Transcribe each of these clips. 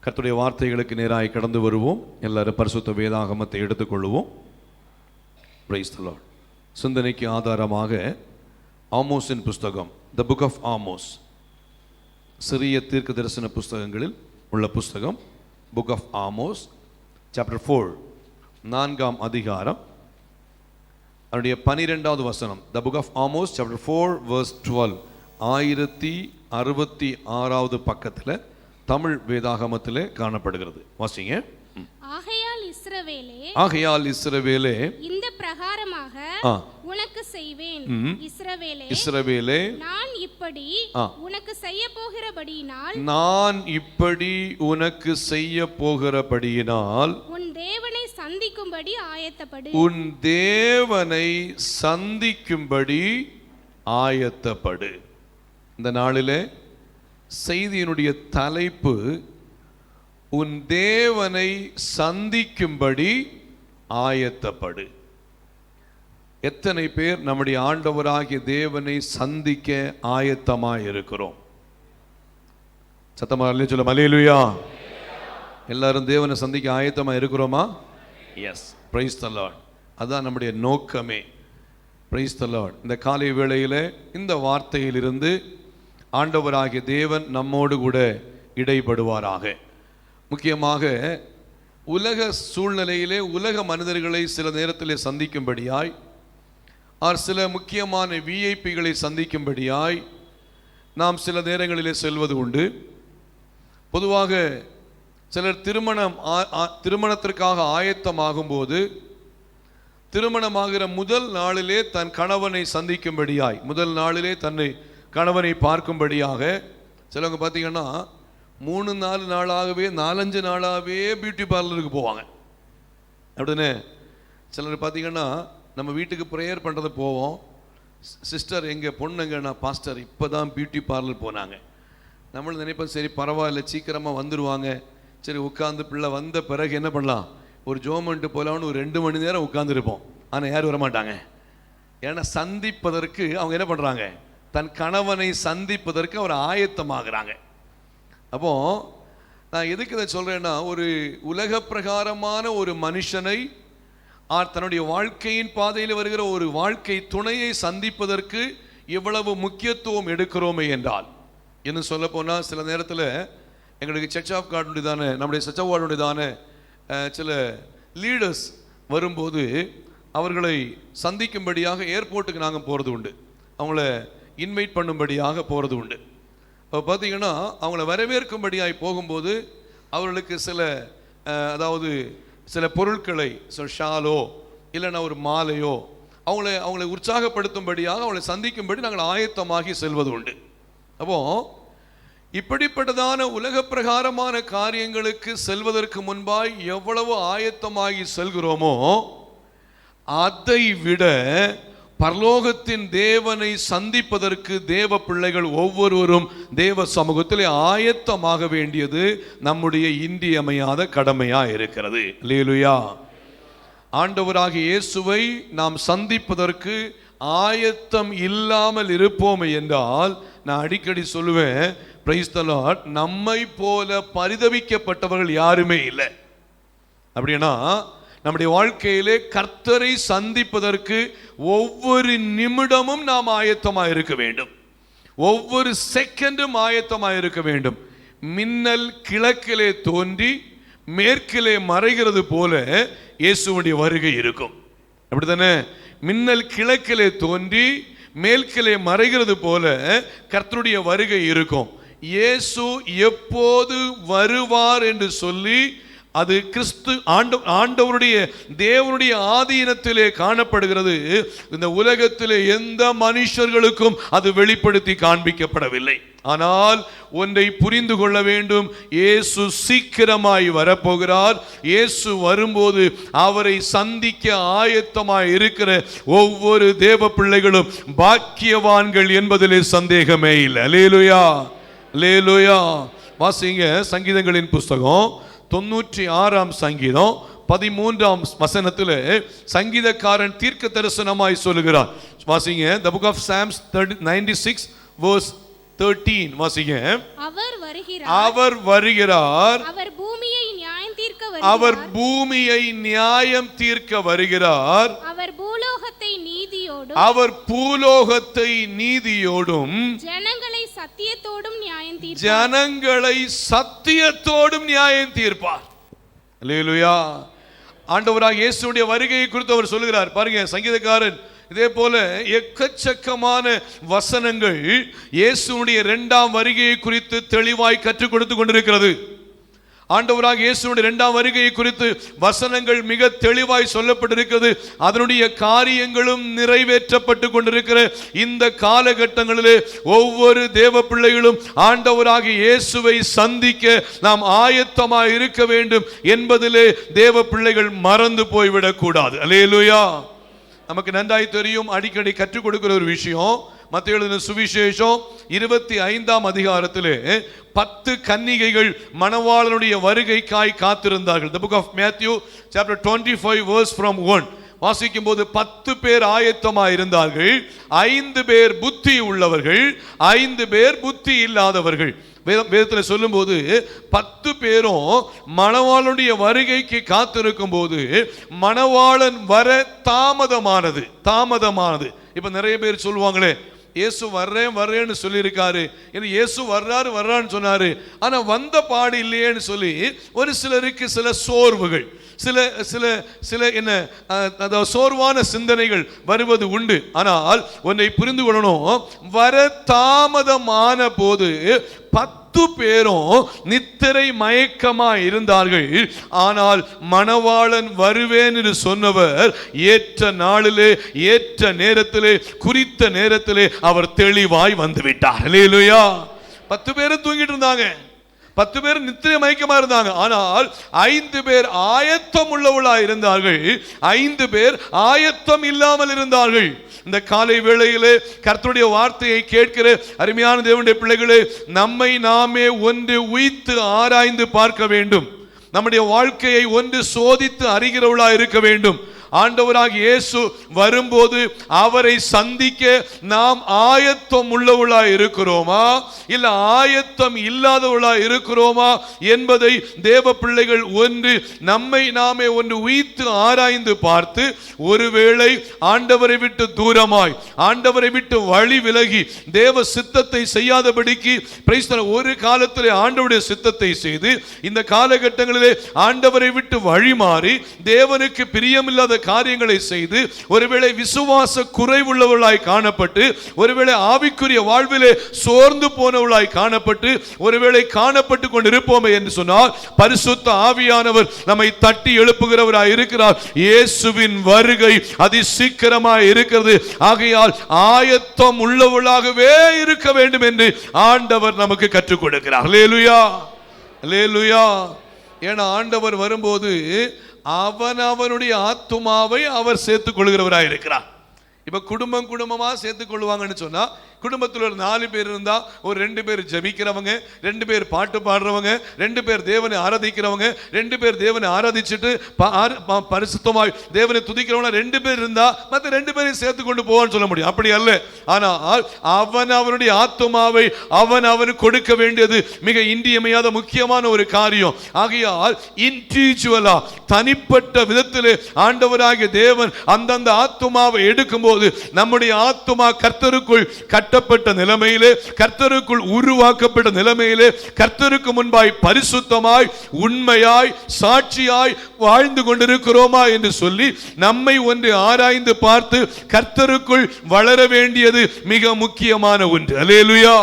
கர்த்தருடைய வார்த்தைகளுக்கு நேராய் கடந்து வருவோம். எல்லாரும் பரிசுத்த வேதாகமத்தை எடுத்துக்கொள்வோம். Price the Lord. சிந்தனைக்கு ஆதாரமாக ஆமோஸின் புஸ்தகம், த புக் ஆஃப் ஆமோஸ், சிறிய தீர்க்க தரிசன புஸ்தகங்களில் உள்ள புஸ்தகம், புக் ஆஃப் ஆமோஸ், சாப்டர் 4, 4ஆம் அதிகாரம், அதனுடைய 12வது வசனம். The book of Amos chapter 4 verse 12, 1066வது பக்கத்தில் தமிழ் வேதாகமத்திலே காணப்படுகிறது. வாசிங்க. ஆகையால் இஸ்ரவேலே இந்த பிரகாரமாக உனக்கு செய்வேன். இஸ்ரவேலே நான் இப்படி உனக்கு செய்ய போகிறபடியினால் உன் தேவனை சந்திக்கும்படி ஆயத்தப்படு. உன் தேவனை சந்திக்கும்படி ஆயத்தப்படு. இந்த நாளிலே செய்தியினுடைய தலைப்பு உன் தேவனை சந்திக்கும்படி ஆயத்தப்படு. எத்தனை பேர் நம்முடைய ஆண்டவராகிய தேவனை சந்திக்க ஆயத்தமாய் இருக்கிறோம்? சத்தமா சொல்ல அல்லேலூயா. எல்லாரும் தேவனை சந்திக்க ஆயத்தமா இருக்கிறோமா? Yes, praise the lord. அதான் நம்முடைய நோக்கமே. Praise the lord. இந்த காலை வேளையிலே இந்த வார்த்தையிலிருந்து ஆண்டவராகிய தேவன் நம்மோடு கூட இடைப்படுவாராக. முக்கியமாக உலக சூழ்நிலையிலே உலக மனிதர்களை சில நேரத்திலே சந்திக்கும்படியாய், சில முக்கியமான விஐபிகளை சந்திக்கும்படியாய் நாம் சில நேரங்களிலே செல்வது உண்டு. பொதுவாக சிலர் திருமணத்திற்காக ஆயத்தமாகும் போது திருமணமாகிற முதல் நாளிலே தன் கணவனை சந்திக்கும்படியாய், முதல் நாளிலே தன்னை கணவனை பார்க்கும்படியாக சிலவங்க பார்த்தீங்கன்னா 3-4 நாளாகவே 4-5 நாளாகவே பியூட்டி பார்லருக்கு போவாங்க. அப்படின்னு சிலர் பார்த்தீங்கன்னா நம்ம வீட்டுக்கு ப்ரேயர் பண்ணுறது போவோம். சிஸ்டர் எங்கள் பொண்ணுங்கன்னா பாஸ்டர் இப்போ தான் பியூட்டி பார்லர் போனாங்க. நம்மளும் நினைப்போம் சரி பரவாயில்ல சீக்கிரமாக வந்துடுவாங்க, சரி உட்காந்து பிள்ளை வந்த பிறகு என்ன பண்ணலாம், ஒரு ஜோமெண்ட்டு போகலான்னு ஒரு 2 மணி நேரம் உட்காந்துருப்போம். ஆனால் யாரும் வரமாட்டாங்க. ஏன்னா சந்திப்பதற்கு அவங்க என்ன பண்ணுறாங்க, தன் கணவனை சந்திப்பதற்கு அவர் ஆயத்தமாகறாங்க. அப்போ நான் எதுக்கு இதை சொல்றேன்னா, ஒரு உலக பிரகாரமான ஒரு மனுஷனை தன்னுடைய வாழ்க்கையின் பாதையில் வருகிற ஒரு வாழ்க்கை துணையை சந்திப்பதற்கு எவ்வளவு முக்கியத்துவம் எடுக்கிறோமே என்றால், இன்னும் சொல்ல போனால் சில நேரத்தில் எங்களுக்கு சர்ச் ஆஃப் கார்டுதானே, நம்முடைய சர்ச் ஆஃப் கார்டுதான சில லீடர்ஸ் வரும்போது அவர்களை சந்திக்கும்படியாக ஏர்போர்ட்டுக்கு நாங்கள் போகிறது உண்டு, அவங்கள இன்வைட் பண்ணும்படியாக போகிறது உண்டு. இப்போ பார்த்தீங்கன்னா அவங்கள வரவேற்கும்படியாய் போகும்போது அவர்களுக்கு சில அதாவது சில பொருட்களை, ஷாலோ இல்லைன்னா ஒரு மாலையோ அவங்களை உற்சாகப்படுத்தும்படியாக அவங்களை சந்திக்கும்படி நாங்கள் ஆயத்தமாகி செல்வது உண்டு. அப்போ இப்படிப்பட்டதான உலக பிரகாரமான காரியங்களுக்கு செல்வதற்கு முன்பாய் எவ்வளவு ஆயத்தமாகி செல்கிறோமோ அதை விட பரலோகத்தின் தேவனை சந்திப்பதற்கு தேவ பிள்ளைகள் ஒவ்வொருவரும் தேவ சமூகத்தில் ஆயத்தமாக வேண்டியது நம்முடைய இன்றியமையாத கடமையா இருக்கிறது. அல்லேலூயா. ஆண்டவராகிய இயேசுவை நாம் சந்திப்பதற்கு ஆயத்தம் இல்லாமல் இருப்போம் என்றால், நான் அடிக்கடி சொல்லுவேன், பிரைஸ் தி லார்ட், நம்மை போல பரிதபிக்கப்பட்டவர்கள் யாருமே இல்லை. அப்படின்னா நம்முடைய வாழ்க்கையிலே கர்த்தரை சந்திப்பதற்கு ஒவ்வொரு நிமிடமும் நாம் ஆயத்தமாக இருக்க வேண்டும், ஒவ்வொரு செகண்டும் ஆயத்தமாக இருக்க வேண்டும். மின்னல் கிழக்கிலே தோன்றி மேற்கிலே மறைகிறது போல இயேசுவுடைய வருகை இருக்கும். அப்படித்தானே? மின்னல் கிழக்கிலே தோன்றி மேற்கிலே மறைகிறது போல கர்த்தருடைய வருகை இருக்கும். இயேசு எப்போது வருவார் என்று சொல்லி அது கிறிஸ்து ஆண்டவருடைய தேவனுடைய ஆதீனத்திலே காணப்படுகிறது. இந்த உலகத்திலே எந்த மனுஷர்களுக்கும் அது வெளிப்படுத்தி காண்பிக்கப்படவில்லை. ஆனால் ஒன்றை புரிந்து கொள்ள வேண்டும், இயேசு சீக்கிரமாய் வரப்போகிறார். இயேசு வரும்போது அவரை சந்திக்க ஆயத்தமாய் இருக்கிற ஒவ்வொரு தேவ பிள்ளைகளும் பாக்கியவான்கள் என்பதிலே சந்தேகமே இல்லை. அல்லேலூயா, அல்லேலூயா. வாசிங்க சங்கீதங்களின் புஸ்தகம் 96ஆம் சங்கீதம் 13ஆம் வசனத்தில் சங்கீதக்காரன் தீர்க்க தரிசனமாய் சொல்லுகிறார். வாசிங்க. The book of Psalms 96 verse 13 வாசிங்க. அவர் வருகிறார், அவர் அவர் பூமியை நியாயம் தீர்க்க வருகிறார். அவர் பூலோகத்தை நீதியோடும் ஜனங்களை சத்தியத்தோடும் நியாயம் தீர்ப்பார். அல்லேலூயா. ஆண்டவராக இயேசுவுடைய வருகையை குறித்து அவர் சொல்லுகிறார். பாருங்க, சங்கீதக்காரன் இதே போல எக்கச்சக்கமான வசனங்கள் இயேசுவுடைய இரண்டாம் வருகையை குறித்து தெளிவாய் கற்றுக் கொடுத்து கொண்டிருக்கிறது. ஆண்டவராக இயேசுவுடைய இரண்டாம் வருகையை குறித்து வசனங்கள் மிக தெளிவாய் சொல்லப்பட்டிருக்கிறது. அதனுடைய காரியங்களும் நிறைவேற்றப்பட்டு கொண்டிருக்கிற இந்த காலகட்டங்களிலே ஒவ்வொரு தேவ பிள்ளைகளும் ஆண்டவராக இயேசுவை சந்திக்க நாம் ஆயத்தமாய் இருக்க வேண்டும் என்பதிலே தேவ பிள்ளைகள் மறந்து போய்விடக் கூடாது. அல்லேலூயா. நமக்கு நன்றாய் தெரியும், அடிக்கடி கற்றுக் கொடுக்கிற ஒரு விஷயம். மத்தேயு எழுதின சுவிசேஷம் 25ஆம் அதிகாரத்திலே 10 கன்னிகைகள் மணவாளனுடைய வருகைக்காய் காத்திருந்தார்கள். The book of Matthew chapter 25 verse from 1 வாசிக்கும் போது 10 பேர் ஆயத்தமாக இருந்தார்கள். 5 பேர் புத்தி உள்ளவர்கள், 5 பேர் புத்தி இல்லாதவர்கள். வேதத்தில் சொல்லும் போது 10 பேரும் மணவாளனுடைய வருகைக்கு காத்திருக்கும் போது மணவாளன் வர தாமதமானது. இப்ப நிறைய பேர் சொல்லுவாங்களே, இயேசு வர்றேன்னு சொல்லியிருக்காரு, இயேசு வர்றான்னு சொன்னாரு, ஆனா வந்த பாடு இல்லையேன்னு சொல்லி ஒரு சிலருக்கு சில சோர்வுகள், சில என்ன சோர்வான சிந்தனைகள் வருவது உண்டு. ஆனால் ஒன்றை புரிந்து கொள்ளணும், வர தாமதமான போது 10 பேரும் நித்திரை மயக்கமா இருந்தார்கள். ஆனால் மணவாளன் வருவேன் என்று சொன்னவர் ஏற்ற நாளிலே, ஏற்ற நேரத்திலே, குறித்த நேரத்திலே அவர் தெளிவாய் வந்து விட்டார். அல்லேலூயா. 10 பேரும் தூங்கிட்டு இருந்தாங்க, 10 பேர் நித்திரை மயக்கமா இருந்தாங்க. ஆனால் 5 பேர் ஆயத்தம் உள்ளவளா இருந்தார்கள், 5 பேர் ஆயத்தம் இல்லாமல் இருந்தார்கள். இந்த காலை வேளையிலே கர்த்தருடைய வார்த்தையை கேட்கிற அருமையான தேவனுடைய பிள்ளைகளே, நம்மை நாமே ஒன்று உய்த்து ஆராய்ந்து பார்க்க வேண்டும். நம்முடைய வாழ்க்கையை ஒன்று சோதித்து அறிகிறவளா இருக்க வேண்டும். ஆண்டவராக இயேசு வரும்போது அவரை சந்திக்க நாம் ஆயத்தம் உள்ளவளா இருக்கிறோமா, இல்ல ஆயத்தம் இல்லாதவளா இருக்கிறோமா என்பதை தேவ பிள்ளைகள் ஒன்று நம்மை நாமே ஒன்று உய்த்து ஆராய்ந்து பார்த்து, ஒருவேளை ஆண்டவரை விட்டு தூரமாய், ஆண்டவரை விட்டு வழி விலகி தேவ சித்தத்தை செய்யாதபடிக்கு ஒரு காலத்திலே ஆண்டவருடைய சித்தத்தை செய்து, இந்த காலகட்டங்களிலே ஆண்டவரை விட்டு வழி மாறி தேவனுக்கு பிரியமில்லாத காரியங்களை செய்து, ஒருவேளை விசுவாச குறைவுள்ளவர்களாய் காணப்பட்டு, ஒருவேளை ஆவிக்குரிய வாழ்விலே சோர்ந்து போனவர்களாய் காணப்பட்டு, ஒருவேளை காணப்பட்டு கொண்டிருப்போமே என்று சொன்னால், பரிசுத்த ஆவியானவர் நம்மை தட்டி எழுப்புகிறவராய் இருக்கிறார். இயேசுவின் வருகை அதி சீக்கிரமாய் இருக்கிறது. ஆகையால் ஆயத்தம் உள்ளவர்களாகவே இருக்க வேண்டும் என்று ஆண்டவர் நமக்கு கற்றுக் கொடுக்கிறார். அல்லேலூயா, அல்லேலூயா. ஏன்னா ஆண்டவர் வரும்போது அவனுடைய ஆத்துமாவை அவர் சேர்த்துக் கொள்கிறவராய் இருக்கிறார். இப்ப குடும்பமா சேர்த்துக் கொள்வாங்கன்னு சொன்னா, குடும்பத்தில் ஒரு 4 பேர் இருந்தா ஒரு 2 பேர் ஜெபிக்கிறவங்க, 2 பேர் பாட்டு பாடுறவங்க, 2 பேர் தேவனை ஆராதிக்கிறவங்க, 2 பேர் தேவனை ஆராதிச்சுட்டு பரிசுத்தமாய் தேவனை துதிக்கிறவங்க 2 பேர் இருந்தா மற்ற 2 பேரையும் சேர்த்து கொண்டு போவான்னு சொல்ல முடியும். அப்படி அல்ல. ஆனால் அவனுடைய ஆத்துமாவை அவன் கொடுக்க வேண்டியது மிக இன்றியமையாத முக்கியமான ஒரு காரியம். ஆகையால் இன்டிவிஜுவலா, தனிப்பட்ட விதத்திலே ஆண்டவராகிய தேவன் அந்தந்த ஆத்துமாவை எடுக்கும் போது நம்முடைய ஆத்துமா கர்த்தருக்குள் கட்டப்பட்ட நிலைமையிலே, கர்த்தருக்குள் உருவாக்கப்பட்ட நிலைமையிலே, கர்த்தருக்கு முன்பாய் பரிசுத்தமாய் உண்மையாய் சாட்சியாய் வாழ்ந்து கொண்டிருக்கிறோமா என்று சொல்லி நம்மை ஒன்று ஆராய்ந்து பார்த்து கர்த்தருக்குள் வளர வேண்டியது மிக முக்கியமான ஒன்று. அல்லேலூயா.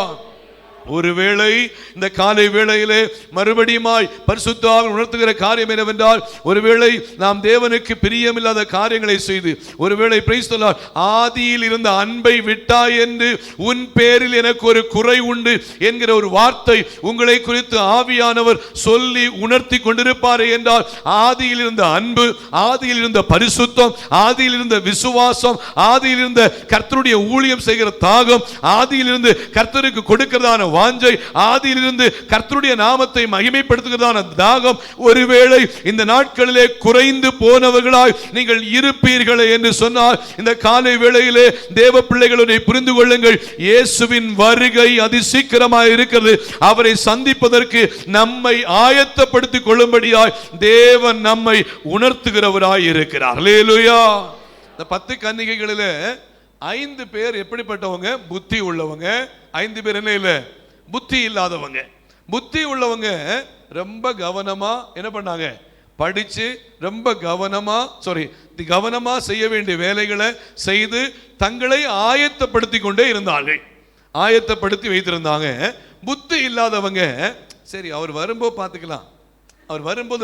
ஒருவேளை இந்த காலை வேளையிலே மறுபடியுமாய் பரிசுத்தமாக உணர்த்துகிற காரியம் என்னவென்றால், ஒருவேளை நாம் தேவனுக்கு பிரியமில்லாத காரியங்களை செய்து, ஒருவேளை பிரைஸ் தி லார்ட், ஆதியில் இருந்த அன்பை விட்டாய் என்று உன் பேரில் எனக்கு ஒரு குறை உண்டு என்கிற ஒரு வார்த்தை உங்களை குறித்து ஆவியானவர் சொல்லி உணர்த்தி கொண்டிருப்பாரே என்றால், ஆதியில் இருந்த அன்பு, ஆதியில் இருந்த பரிசுத்தம், ஆதியில் இருந்த விசுவாசம், ஆதியில் இருந்த கர்த்தருடைய ஊழியம் செய்கிற தாகம், ஆதியில் இருந்து கர்த்தருக்கு கொடுக்கிறதான வாஞ்சை, ஆதியிலிருந்து கர்த்தருடைய நாமத்தை மகிமைப்படுத்துகிறதான தாகம் ஒருவேளை இந்த நாட்களிலே குறைந்து போனவர்களாய் நீங்கள் இருப்பீர்களே என்று சொன்னால், இந்த காலை வேளையிலே தேவ பிள்ளைகளை புரிந்து கொள்ளுங்கள். இயேசுவின் வருகை அதிசீக்கிரமாய் இருக்கிறது. அவரை சந்திப்பதற்கு நம்மை ஆயத்தப்படுத்திக் கொள்ளும்படியாய் தேவன் நம்மை உணர்த்துகிறவராய் இருக்கிறார். அல்லேலூயா. இந்த 10 கன்னிகைகளில் 5 பேர் எப்படிப்பட்டவங்க? புத்தி உள்ளவங்க. 5 பேர் என்ன இல்லை? புத்தி இல்லாதவங்க. புத்தி உள்ளவங்க ரொம்ப கவனமா என்ன பண்ணாங்க? படிச்சு ரொம்ப கவனமா செய்ய வேண்டிய வேலைகளை செய்து தங்களை ஆயத்தப்படுத்தி கொண்டே இருந்தார்கள். ஆயத்தப்படுத்தி வைத்திருந்தாங்க. புத்தி இல்லாதவங்க சரி அவர் வரும்போது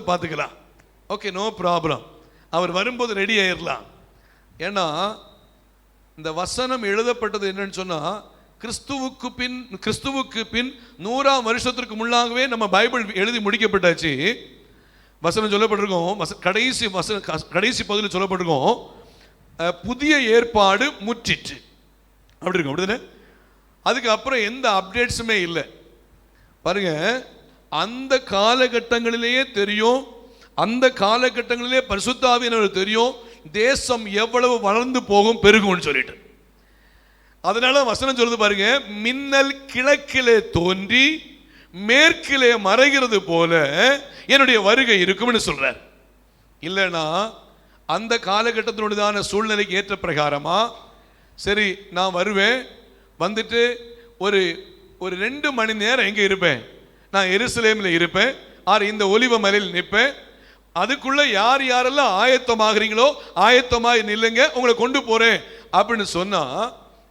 பார்த்துக்கலாம், ஓகே நோ ப்ராப்ளம், அவர் வரும்போது ரெடி ஆயிடலாம். ஏன்னா இந்த வசனம் எழுதப்பட்டது என்னன்னு சொன்னா, கிறிஸ்துவுக்கு பின் 100ஆம் வருஷத்திற்கு முன்னாகவே நம்ம பைபிள் எழுதி முடிக்கப்பட்டாச்சு. வசனம் சொல்லப்பட்டிருக்கோம், கடைசி பகுதியில் சொல்லப்பட்டிருக்கோம், புதிய ஏற்பாடு முற்றிற்று அப்படி இருக்கும். அப்படிதானே? அதுக்கு அப்புறம் எந்த அப்டேட்ஸுமே இல்லை. பாருங்க, அந்த காலகட்டங்களிலேயே தெரியும், அந்த காலகட்டங்களிலே பரிசுத்த ஆவியானவர் தெரியும் தேசம் எவ்வளவு வளர்ந்து போகும், பெருகும்னு சொல்லிட்டு. அதனால வசனம் சொல்லுது பாருங்க, மின்னல் கிழக்கிலே தோன்றி மேற்கிலே மறைகிறது போல என்னுடைய வருகை இருக்கும்னு சொல்றார். இல்லைன்னா அந்த காலகட்டத்தினுடையதான சூழ்நிலைக்கு ஏற்ற பிரகாரமா சரி நான் வருவேன், வந்துட்டு ஒரு 2 மணி நேரம் எங்கே இருப்பேன்? நான் எருசலேமில் இருப்பேன், இந்த ஒலிவ மலையில் நிற்பேன். அதுக்குள்ள யாரெல்லாம் ஆயத்தமாகறீங்களோ ஆயத்தமாகி நில்லுங்க, உங்களை கொண்டு போறேன் அப்படின்னு சொன்னா,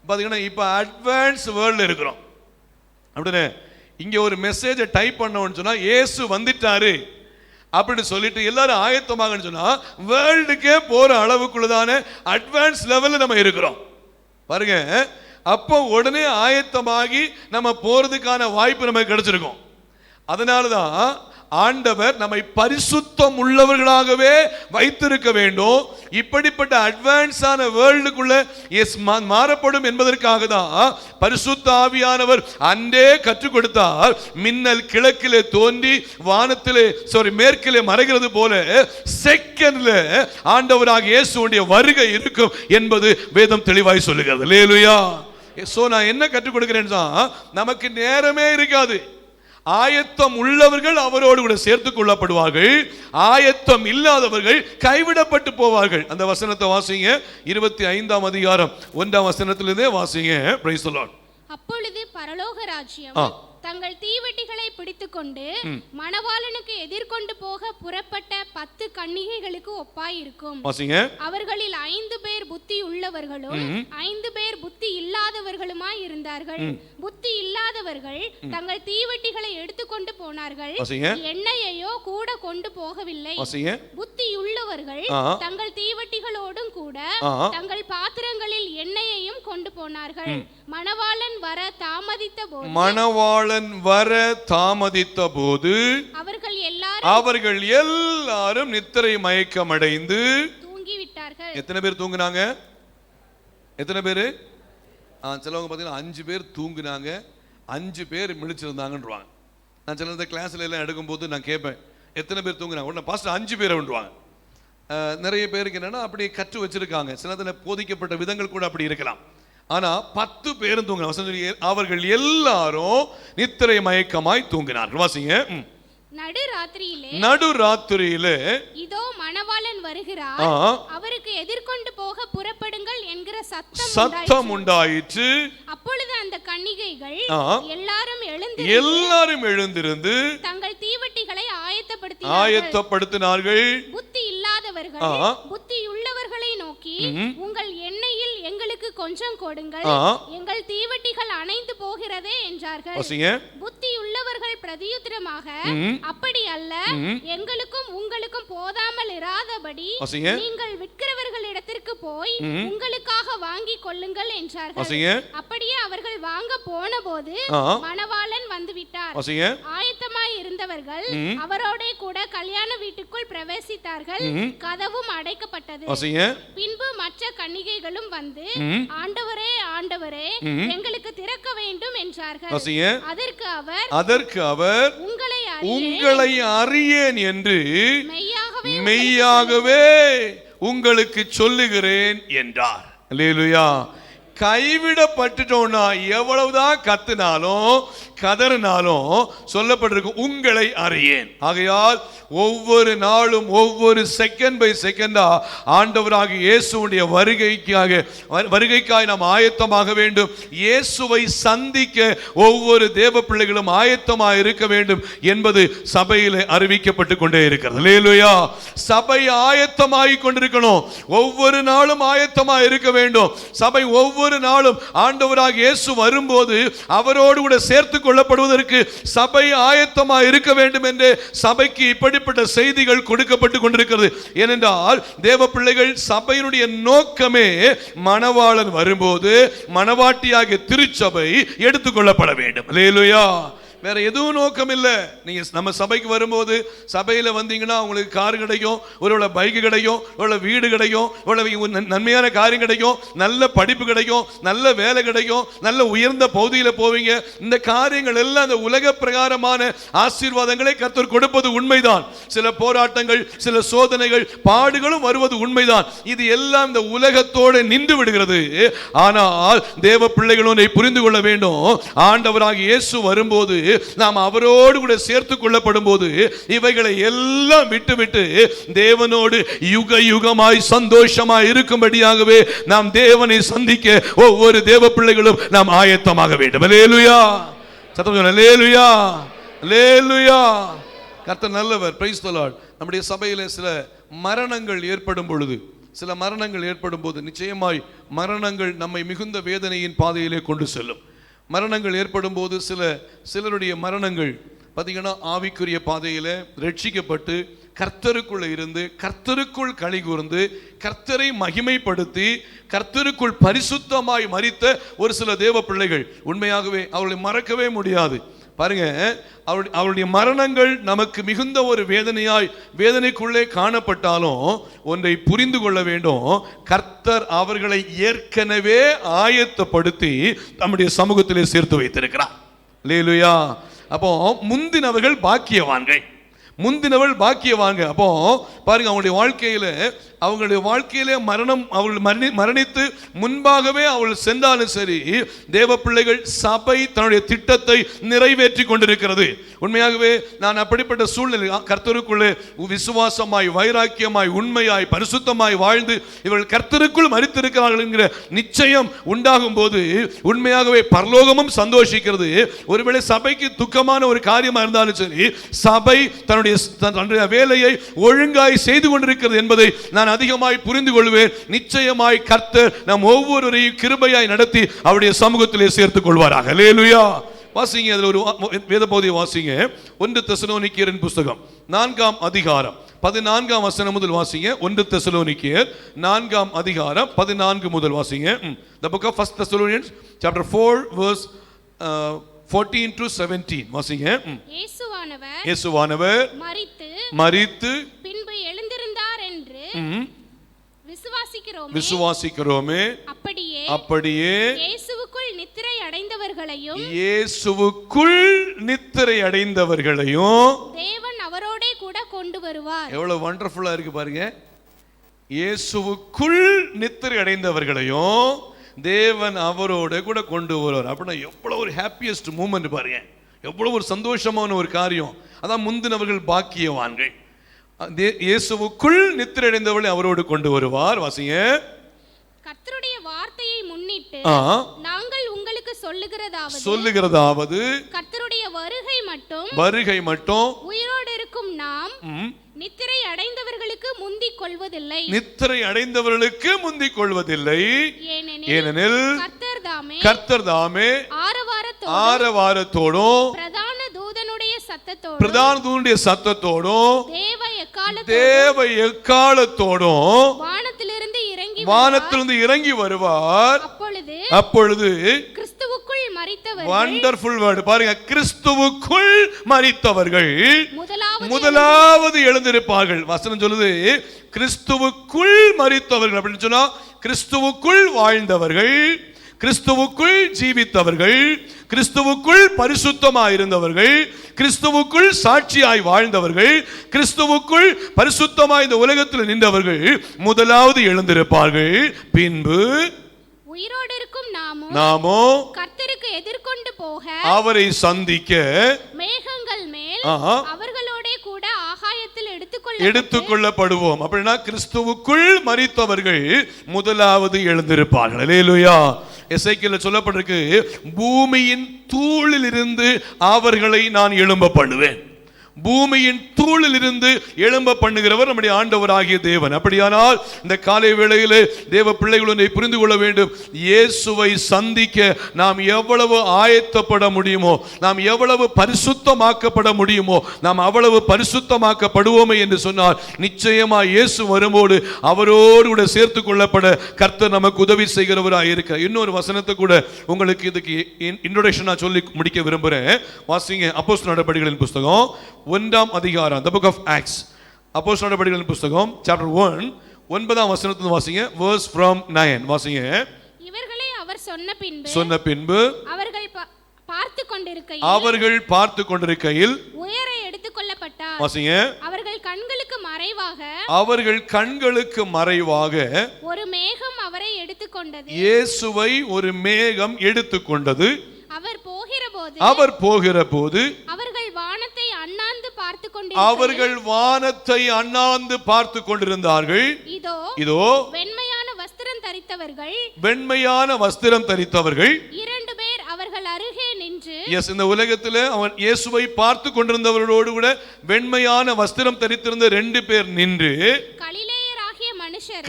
பார்த்தீங்கன்னா இப்போ அட்வான்ஸ் வேர்ல்டில் இருக்கிறோம். அப்படின்னே இங்கே ஒரு மெசேஜை டைப் பண்ணோன்னு சொன்னா இயேசு வந்துட்டாரு அப்படின்னு சொல்லிட்டு எல்லாரும் ஆயத்தமாகன்னு சொன்னா வேர்ல்டுக்கே போற அளவுக்குள்ளதான அட்வான்ஸ் லெவலில் நம்ம இருக்கிறோம். பாருங்க, அப்போ உடனே ஆயத்தமாகி நம்ம போறதுக்கான வாய்ப்பு நமக்கு கிடைச்சிருக்கும். அதனாலதான் ஆண்டவர் நம்மை பரிசுத்தம் உள்ளவர்களாகவே வைத்திருக்க வேண்டும். இப்படிப்பட்ட அட்வான்ஸான வேர்ல்டுக்குள்ள மாறப்படும் என்பதற்காக தான் பரிசுத்த ஆவியானவர் அன்றே கற்றுக் கொடுத்தார். மின்னல் கிழக்கிலே தோன்றி வானத்திலே மேற்கிலே மறைகிறது போல செகண்ட்ல ஆண்டவராக இயேசுவுடைய வருகை இருக்கும் என்பது வேதம் தெளிவாய் சொல்லுகிறது. அல்லேலூயா. சோ நான் என்ன கற்றுக் கொடுக்கிறேன், நமக்கு நேரமே இருக்காது. ஆயத்தம் உள்ளவர்கள் அவரோடு கூட சேர்த்துக் கொள்ளப்படுவார்கள், ஆயத்தம் இல்லாதவர்கள் கைவிடப்பட்டு போவார்கள். அந்த வசனத்தை வாசிங்க, 25ஆம் அதிகாரம் 1ஆம் வசனத்திலிருந்தே வாசிங்க. Praise the Lord. அப்பொழுது பரலோக ராஜ்யம் தங்கள் தீவெட்டிகளை பிடித்துக்கொண்டு மணவாளனுக்கு எதிர்கொண்டு போக புறப்பட்ட 10 கன்னிகைகளுக்கு ஒப்பாயிருக்கும். அவர்களில் 5 பேர் புத்தி உள்ளவர்களும் 5 பேர் புத்தி இல்லாதவர்களுமாய் இருந்தார்கள். புத்தி இல்லாதவர்கள் தங்கள் தீவெட்டிகளை எடுத்துக்கொண்டு போனார்கள், எண்ணெயையோ கூட கொண்டு போகவில்லை. புத்தி உள்ளவர்கள் தங்கள் தீவெட்டிகளோடும் கூட தங்கள் பாத்திரங்களில் எண்ணெயையும் கொண்டு போனார்கள். மணவாளன் வர தாமதித்த போது அவர்கள் எல்லாரும் நித்திரை மயக்கமடைந்து தூங்கிவிட்டார்கள். எத்தனை பேர் தூங்கினாங்க? எத்தனை பேர்? சிலவங்க பார்த்தீங்கன்னா 5 பேர் தூங்கினாங்க, 5 பேர் விழிச்சிருந்தாங்கன்றாங்க. நான் சில கிளாஸ்ல எல்லாம் எடுக்கும்போது நான் கேட்பேன், எத்தனை பேர் தூங்கினாங்க? உடனே பாஸ்டர் 5 பேரை விடுவாங்க. நிறைய பேருக்கு என்னன்னா அப்படி கற்று வச்சிருக்காங்க, சில போதிக்கப்பட்ட விதங்கள் கூட அப்படி இருக்கலாம். ஆனா 10 பேரும் தூங்கினாங்க. அவர்கள் எல்லாரும் நித்திரை மயக்கமாய் தூங்கினார்கள். வாசிங்க. நடுராத்திரியிலே இதோ மணவாளன் வருகிறார், அவருக்கு எதிர்கொண்டு போக புறப்படுங்கள் என்கிற சத்தம் உண்டாயிற்று. அப்பொழுது அந்த கன்னிகைகள் எல்லாரும் எழுந்திருந்து தங்கள் தீவெட்டிகளை ஆயத்தப்படுத்தினார்கள். புத்தி இல்லாதவர்கள் புத்தி உள்ளவர்களை நோக்கி, உங்கள் எண்ணெயில் எங்களுக்கு கொஞ்சம் கொடுங்கள், எங்கள் தீவெட்டிகள் அணைந்து போகிறதே என்றார்கள். புத்தி உள்ளவர்கள் பிரதியுத்தரமாக, அப்படி அல்ல, எங்களுக்கும் உங்களுக்கும் போதாமல் இராதபடி நீங்கள் விற்கிறவர்களிடத்திற்கு போய் உங்களுக்காக வாங்கி கொள்ளுங்கள் என்றார்கள். அப்படியே அவர்கள் வாங்க போன போது மணவாளன் வந்து விட்டார். ஆயத்தமா தூரமாய் இருந்தவர்கள் அவரோட கூட கல்யாண வீட்டுக்குள் பிரவேசித்தார்கள். கதவும் அடைக்கப்பட்டது. பின்பு மற்ற கன்னிகைகளும் வந்து, ஆண்டவரே ஆண்டவரே, எங்களுக்கு திறக்க வேண்டும் என்றார்கள். அதற்கு அவர் உங்களை அறியேன் என்று மெய்யாகவே உங்களுக்கு சொல்லுகிறேன் என்றார். அல்லேலூயா. கைவிடப்பட்டுட்டோம்னா எவ்வளவுதான் கத்துனாலும் கதறினாலும் சொல்லப்பட்டிருக்கு உங்களை அறியேன். ஆகையால் ஒவ்வொரு நாளும் ஒவ்வொரு செகண்ட் பை செகண்டா ஆண்டவராகிய இயேசுவுடைய வருகைக்காக நாம் ஆயத்தமாக வேண்டும். இயேசுவை சந்திக்க ஒவ்வொரு தேவ பிள்ளைகளும் ஆயத்தமாக இருக்க வேண்டும் என்பது சபையில் அறிவிக்கப்பட்டு கொண்டே இருக்கிறது. அல்லேலூயா. சபை ஆயத்தமாகி கொண்டிருக்கணும். ஒவ்வொரு நாளும் ஆயத்தமாக இருக்க வேண்டும். சபை ஒவ்வொரு நாளும் ஆண்டவராகிய இயேசு வரும்போது அவரோடு கூட சேர்த்து கொள்ளப்படுவதற்கு சபை ஆயத்தமாக இருக்க வேண்டும் என்று சபைக்கு இப்படிப்பட்ட செய்திகள் கொடுக்கப்பட்டு கொண்டிருக்கிறது. ஏனென்றால் தேவ பிள்ளைகள் சபையினுடைய நோக்கமே மணவாளன் வரும்போது மணவாட்டியாகிய திருச்சபை எடுத்துக்கொள்ளப்பட வேண்டும். அல்லேலூயா. வேற எதுவும் நோக்கம் இல்லை. நீங்க நம்ம சபைக்கு வரும்போது சபையில வந்தீங்கன்னா உங்களுக்கு கார் கிடைக்கும், ஒரு பைக் கிடைக்கும், ஒரு வீடு கிடைக்கும், ஒரு நன்மையான காரியம் கிடைக்கும், நல்ல படிப்பு கிடைக்கும், நல்ல வேலை கிடைக்கும், நல்ல உயர்ந்த பகுதியில் போவீங்க. இந்த காரியங்கள் எல்லாம் இந்த உலக பிரகாரமான ஆசீர்வாதங்களை கர்த்தர் கொடுப்பது உண்மைதான். சில போராட்டங்கள், சில சோதனைகள், பாடுகளும் வருவது உண்மைதான். இது எல்லாம் இந்த உலகத்தோடு நின்று விடுகிறது. ஆனால் தேவ பிள்ளைகள் ஒன்றை புரிந்து கொள்ள வேண்டும். ஆண்டவராகிய இயேசு வரும்போது நாம் அவரோடு கூட சேர்த்துக் கொள்ளப்படும் போது இவைகளை எல்லாம் விட்டுவிட்டு தேவனோடு யுக யுகமாய் சந்தோஷமாய் இருக்கும்படியாகவே நாம் தேவனை சந்திக்க ஒவ்வொரு தேவ பிள்ளைகளும் நாம் ஆயத்தமாக வேண்டும். அல்லேலூயா. சத்தம் சொல்லுங்க. அல்லேலூயா. அல்லேலூயா. கர்த்தர் நல்லவர். Price the Lord. நம்முடைய சபையிலே சில மரணங்கள் ஏற்படும் பொழுது, சில மரணங்கள் ஏற்படும் போது நிச்சயமாய் மரணங்கள் நம்மை மிகுந்த வேதனையின் பாதையிலே கொண்டு செல்லும். மரணங்கள் ஏற்படும் போது சிலருடைய மரணங்கள் பார்த்தீங்கன்னா ஆவிக்குரிய பாதையில் ரட்சிக்கப்பட்டு கர்த்தருக்குள்ள இருந்து கர்த்தருக்குள் களி கூர்ந்து கர்த்தரை மகிமைப்படுத்தி கர்த்தருக்குள் பரிசுத்தமாய் மரித்த ஒரு சில தேவ பிள்ளைகள் உண்மையாகவே அவர்களை மறக்கவே முடியாது. பாருங்க, அவருடைய மரணங்கள் நமக்கு மிகுந்த ஒரு வேதனைக்குள்ளே காணப்பட்டாலும் ஒன்றை புரிந்து கொள்ள வேண்டும். கர்த்தர் அவர்களை ஏற்கனவே ஆயத்தப்படுத்தி நம்முடைய சமூகத்திலே சேர்த்து வைத்திருக்கிறார். அல்லேலூயா. அப்போ முந்தினவர்கள் பாக்கியவான்கள். அப்போ பாருங்க, அவங்களுடைய வாழ்க்கையிலே மரணம் அவர்கள் மரணித்து முன்பாகவே அவர்கள் சென்றாலும் சரி, தேவ பிள்ளைகள் சபை தன்னுடைய திட்டத்தை நிறைவேற்றி கொண்டிருக்கிறது. உண்மையாகவே நான் அப்படிப்பட்ட சூழ்நிலை கர்த்தருக்குள்ளே விசுவாசமாய் வைராக்கியமாய் உண்மையாய் பரிசுத்தமாய் வாழ்ந்து இவர்கள் கர்த்தருக்குள் மரித்திருக்கிறார்கள் என்கிற நிச்சயம் உண்டாகும் போது உண்மையாகவே பரலோகமும் சந்தோஷிக்கிறது. ஒருவேளை சபைக்கு துக்கமான ஒரு காரியமா இருந்தாலும் சரி, சபை தன்னுடைய வேலையை ஒழுங்காய் செய்து கொண்டிருக்கிறது என்பதை நான் அதிகமாய் புரிந்து கொள்வேன். நிச்சயமாய் கர்த்தர் நம் ஒவ்வொருவரையும் கிருபையாய் நடத்தி அவருடைய சமூகத்திலே சேர்த்துக் கொள்வாராக. அல்லேலூயா. வாசிங்க, அதில் ஒரு வேத பகுதியை வாசிங்க. 1 தெசலோனிக்கேயரின் புஸ்தகம் 4ஆம் அதிகாரம் 14ஆம் வசனம் முதல் வாசிங்க. 1 தெசலோனிக்கேயர் 4ஆம் அதிகாரம் 14 முதல் வாசிங்க. The book of 1 Thessalonians chapter 4 verse 14 to 17 வாசிங்க. இயேசுவானவர் மரித்து பின்பு எழுந்திருந்தார் என்று விசுவாசிக்கிறோமே. அப்படியே இயேசுவுக்குள் நித்திரை அடைந்தவர்களையும் தேவன் அவரோடே கூட கொண்டு வருவார். எவ்வளவு வண்டர்ஃபுல்லா இருக்கு பாருங்க. இயேசுவுக்குள் நித்திரை அடைந்தவர்களையும் தேவன் அவரோட கூட கொண்டு வருவார். அப்படின்னா எவ்வளவு ஒரு ஹாப்பியஸ்ட் மூமெண்ட் பாருங்க. எவ்வளவு ஒரு சந்தோஷமான ஒரு காரியம். அதான் முந்தினவர்கள் பாக்கியவான்கள். இயேசுவுக்குள் நித்திரை அடைந்தவர்களை அவரோடு கொண்டு வருவார். வாசிங்க. கர்த்தருடைய வார்த்தையை முன்னிட்டு நாங்கள் உங்களுக்கு சொல்லுகிறதாவது கர்த்தருடைய வருகை மட்டும் உயிரோடு இருக்கும் நாம் நித்திரை அடைந்தவர்களுக்கு முந்திக் கொள்வதில்லை. ஏனெனில் கர்த்தர் தாமே ஆரவாரத்தோடும் பிரதான தூதனுடைய சத்தத்தோடும் தேவ எக்காலத்தோடும் வானத்திலிருந்து இறங்கி வருவார். அப்பொழுது கிறிஸ்துவுக்குள் வண்டர்ஃபுல் வேர்ட் பாருங்க, கிறிஸ்துவுக்குள் மரித்தவர்கள் முதலாவது எழுந்திருப்பார்கள். வசனம் சொல்லுது கிறிஸ்துவுக்குள் மரித்தவர்கள் அப்படின்னு சொன்னா கிறிஸ்துவுக்குள் வாழ்ந்தவர்கள், கிறிஸ்துவுக்குள் ஜீவித்தவர்கள், கிறிஸ்துவுக்குள் பரிசுத்தமாய் இருந்தவர்கள், கிறிஸ்துவுக்குள் சாட்சியாய் வாழ்ந்தவர்கள், கிறிஸ்துவுக்குள் பரிசுத்தமாய் இந்த உலகத்தில் நின்றவர்கள் முதலாவது எழுந்திருப்பார்கள். பின்பு உயிரோடு இருக்கும் நாமோ கர்த்தருக்கு எதிர்கொண்டு போக அவரை சந்திக்க மேகங்கள் மேல் அவர்களோட கூட ஆகாயத்தில் எடுத்துக்கொள்ளப்படுவோம். அப்படின்னா கிறிஸ்துவுக்குள் மரித்தவர்கள் முதலாவது எழுந்திருப்பார்கள். அல்லேலூயா. எசேக்கியேல்ல சொல்லப்பட்டிருக்கு, பூமியின் தூளில் இருந்து அவர்களை நான் எழும்ப பண்ணுவேன். பூமியின் தூளில் இருந்து எழும்ப பண்ணுகிறவர் நம்முடைய ஆண்டவராகிய தேவன். அப்படியானால் இந்த காலை வேளையிலே தேவ பிள்ளைகள் ஒன்றை புரிந்து கொள்ள வேண்டும். இயேசுவை சந்திக்க நாம் எவ்வளவு ஆயத்தப்பட முடியுமோ, நாம் எவ்வளவு பரிசுத்தமாக்கப்பட முடியுமோ, நாம் அவ்வளவு பரிசுத்தமாக்கப்படுவோமே என்று சொன்னால் நிச்சயமாக இயேசு வரும்போது அவரோடு கூட சேர்த்து கொள்ளப்பட கர்த்தர் நமக்கு உதவி செய்கிறவராக இருக்கிறார். இன்னொரு வசனத்தை கூட உங்களுக்கு இதுக்கு இன்ட்ரோடக்ஷன் சொல்லி முடிக்க விரும்புகிறேன். வாசிங்க அப்போஸ்தலர் நடபடிகளின் புஸ்தகம் 1ஆம் அதிகாரம், the book of Acts. அப்போஸ்தலர் நடபடிகளின் புஸ்தகம் chapter 1 9ஆம் வசனத்திலிருந்து வாசிங்க. verse from 9 வாசிங்க. இவர்களை அவர் சொன்ன பின்பு அவர்கள் பார்த்து கொண்டிருக்கையில் உயர எடுத்துக்கொள்ளப்பட்டார். வாசிங்க. அவர்கள் கண்களுக்கு மறைவாக ஒரு மேகம் அவரை எடுத்துக்கொண்டது. இயேசுவை ஒரு மேகம் எடுத்துக்கொண்டது. அவர் போகிற போது அவர்கள் வானத்தை அண்ணாந்து பார்த்து கொண்டிருந்தார்கள். இதோ வெண்மையான வஸ்திரம் தரித்தவர்கள் இரண்டு பேர் அவர்கள் அருகே நின்று, இந்த உலகத்தில் அவன் இயேசுவை பார்த்து கொண்டிருந்தவர்களோடு கூட வெண்மையான வஸ்திரம் தரித்திருந்த 2 பேர் நின்று,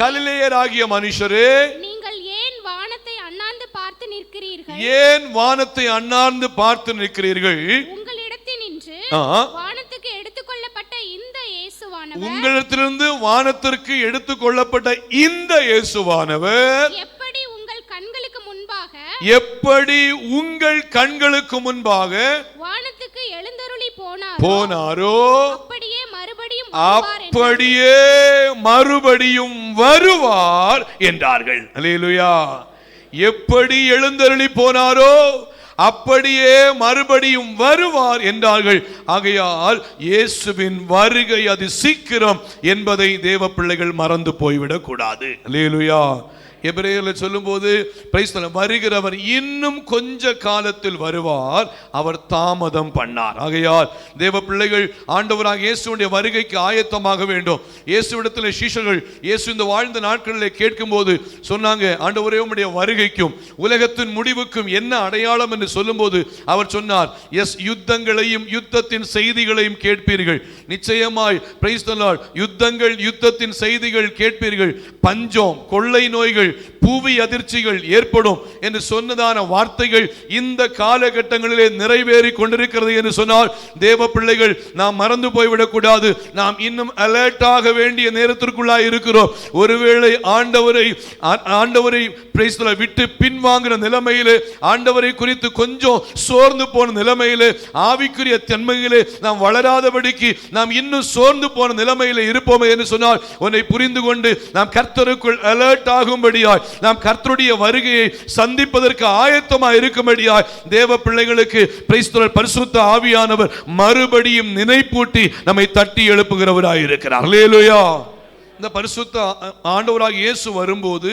கலிலேயராகிய மனுஷரே, நீங்கள் ஏன் வானத்தை அண்ணாந்து பார்த்து நிற்கிறீர்கள்? ஏன் வானத்தை அண்ணாந்து பார்த்து நிற்கிறீர்கள்? உங்களிடத்தினின்று வானத்துக்கு எடுத்துக்கொள்ளப்பட்ட இந்த இயேசுவானவர், உங்களிடத்திலிருந்து வானத்திற்கு எடுத்துக்கொள்ளப்பட்ட இந்த இயேசுவானவர் எப்படி உங்கள் கண்களுக்கு முன்பாக வானத்துக்கு எழுந்தருளி போனாரோ அப்படியே மறுபடியும் வருவார் என்றார்கள். அல்லேலூயா. எப்படி எழுந்தருளி போனாரோ அப்படியே மறுபடியும் வருவார் என்றார்கள். ஆகையால் இயேசுவின் வருகை அது சீக்கிரம் என்பதை தேவ பிள்ளைகள் மறந்து போய்விடக் கூடாது. அல்லேலூயா. எபிரேயரில் சொல்லும்போது வருகிறவர் இன்னும் கொஞ்ச காலத்தில் வருவார், அவர் தாமதம் பண்ணார். ஆகையால் தேவ பிள்ளைகள் ஆண்டவராக இயேசுடைய வருகைக்கு ஆயத்தமாக வேண்டும். இயேசுவிடத்தில் சீஷர்கள் இயேசு இந்த வாழ்ந்த நாட்களில் கேட்கும்போது சொன்னாங்க, ஆண்டவரே உம்முடைய வருகைக்கும் உலகத்தின் முடிவுக்கும் என்ன அடையாளம் என்று சொல்லும்போது அவர் சொன்னார், யுத்தங்களையும் யுத்தத்தின் செய்திகளையும் கேட்பீர்கள். நிச்சயமாய் பிரைஸ் தி லார்ட், யுத்தத்தின் செய்திகள் கேட்பீர்கள். பஞ்சம், கொள்ளை நோய்கள், பூவி அதிர்ச்சிகள் ஏற்படும் என்று சொன்னதான வார்த்தைகள் இந்த காலகட்டங்களிலே நிறைவேறி கொண்டிருக்கிறது என்று சொன்னால் தேவ பிள்ளைகள் நாம் மறந்து போய்விடக் கூடாது. நாம் இன்னும் அலர்ட்டாக வேண்டிய நேரத்திற்குள்ளாய் இருக்கிறோம். ஒருவேளை ஆண்டவரை விட்டு பின்வாங்குற நிலைமையிலே, ஆண்டவரை குறித்து கொஞ்சம் சோர்ந்து போன நிலைமையிலே, ஆவிக்குரிய தன்மையிலே நாம் வளராதபடிக்கு நாம் இன்னும் சோர்ந்து போன நிலைமையிலே இருப்போமே என்று சொன்னால் உன்னை புரிந்து கொண்டு நாம் கர்த்தருக்குள் அலர்ட் ஆகும்படியாய், நாம் கர்த்தருடைய வருகையை சந்திப்பதற்கு ஆயத்தமாக இருக்கும்படியாய் தேவ பிள்ளைகளுக்கு பரிசுத்த ஆவியானவர் மறுபடியும் நினைப்பூட்டி நம்மை தட்டி எழுப்புகிறவராய் இருக்கிறார். அல்லேலூயா. இந்த பரிசுத்த ஆண்டவராக இயேசு வரும்போது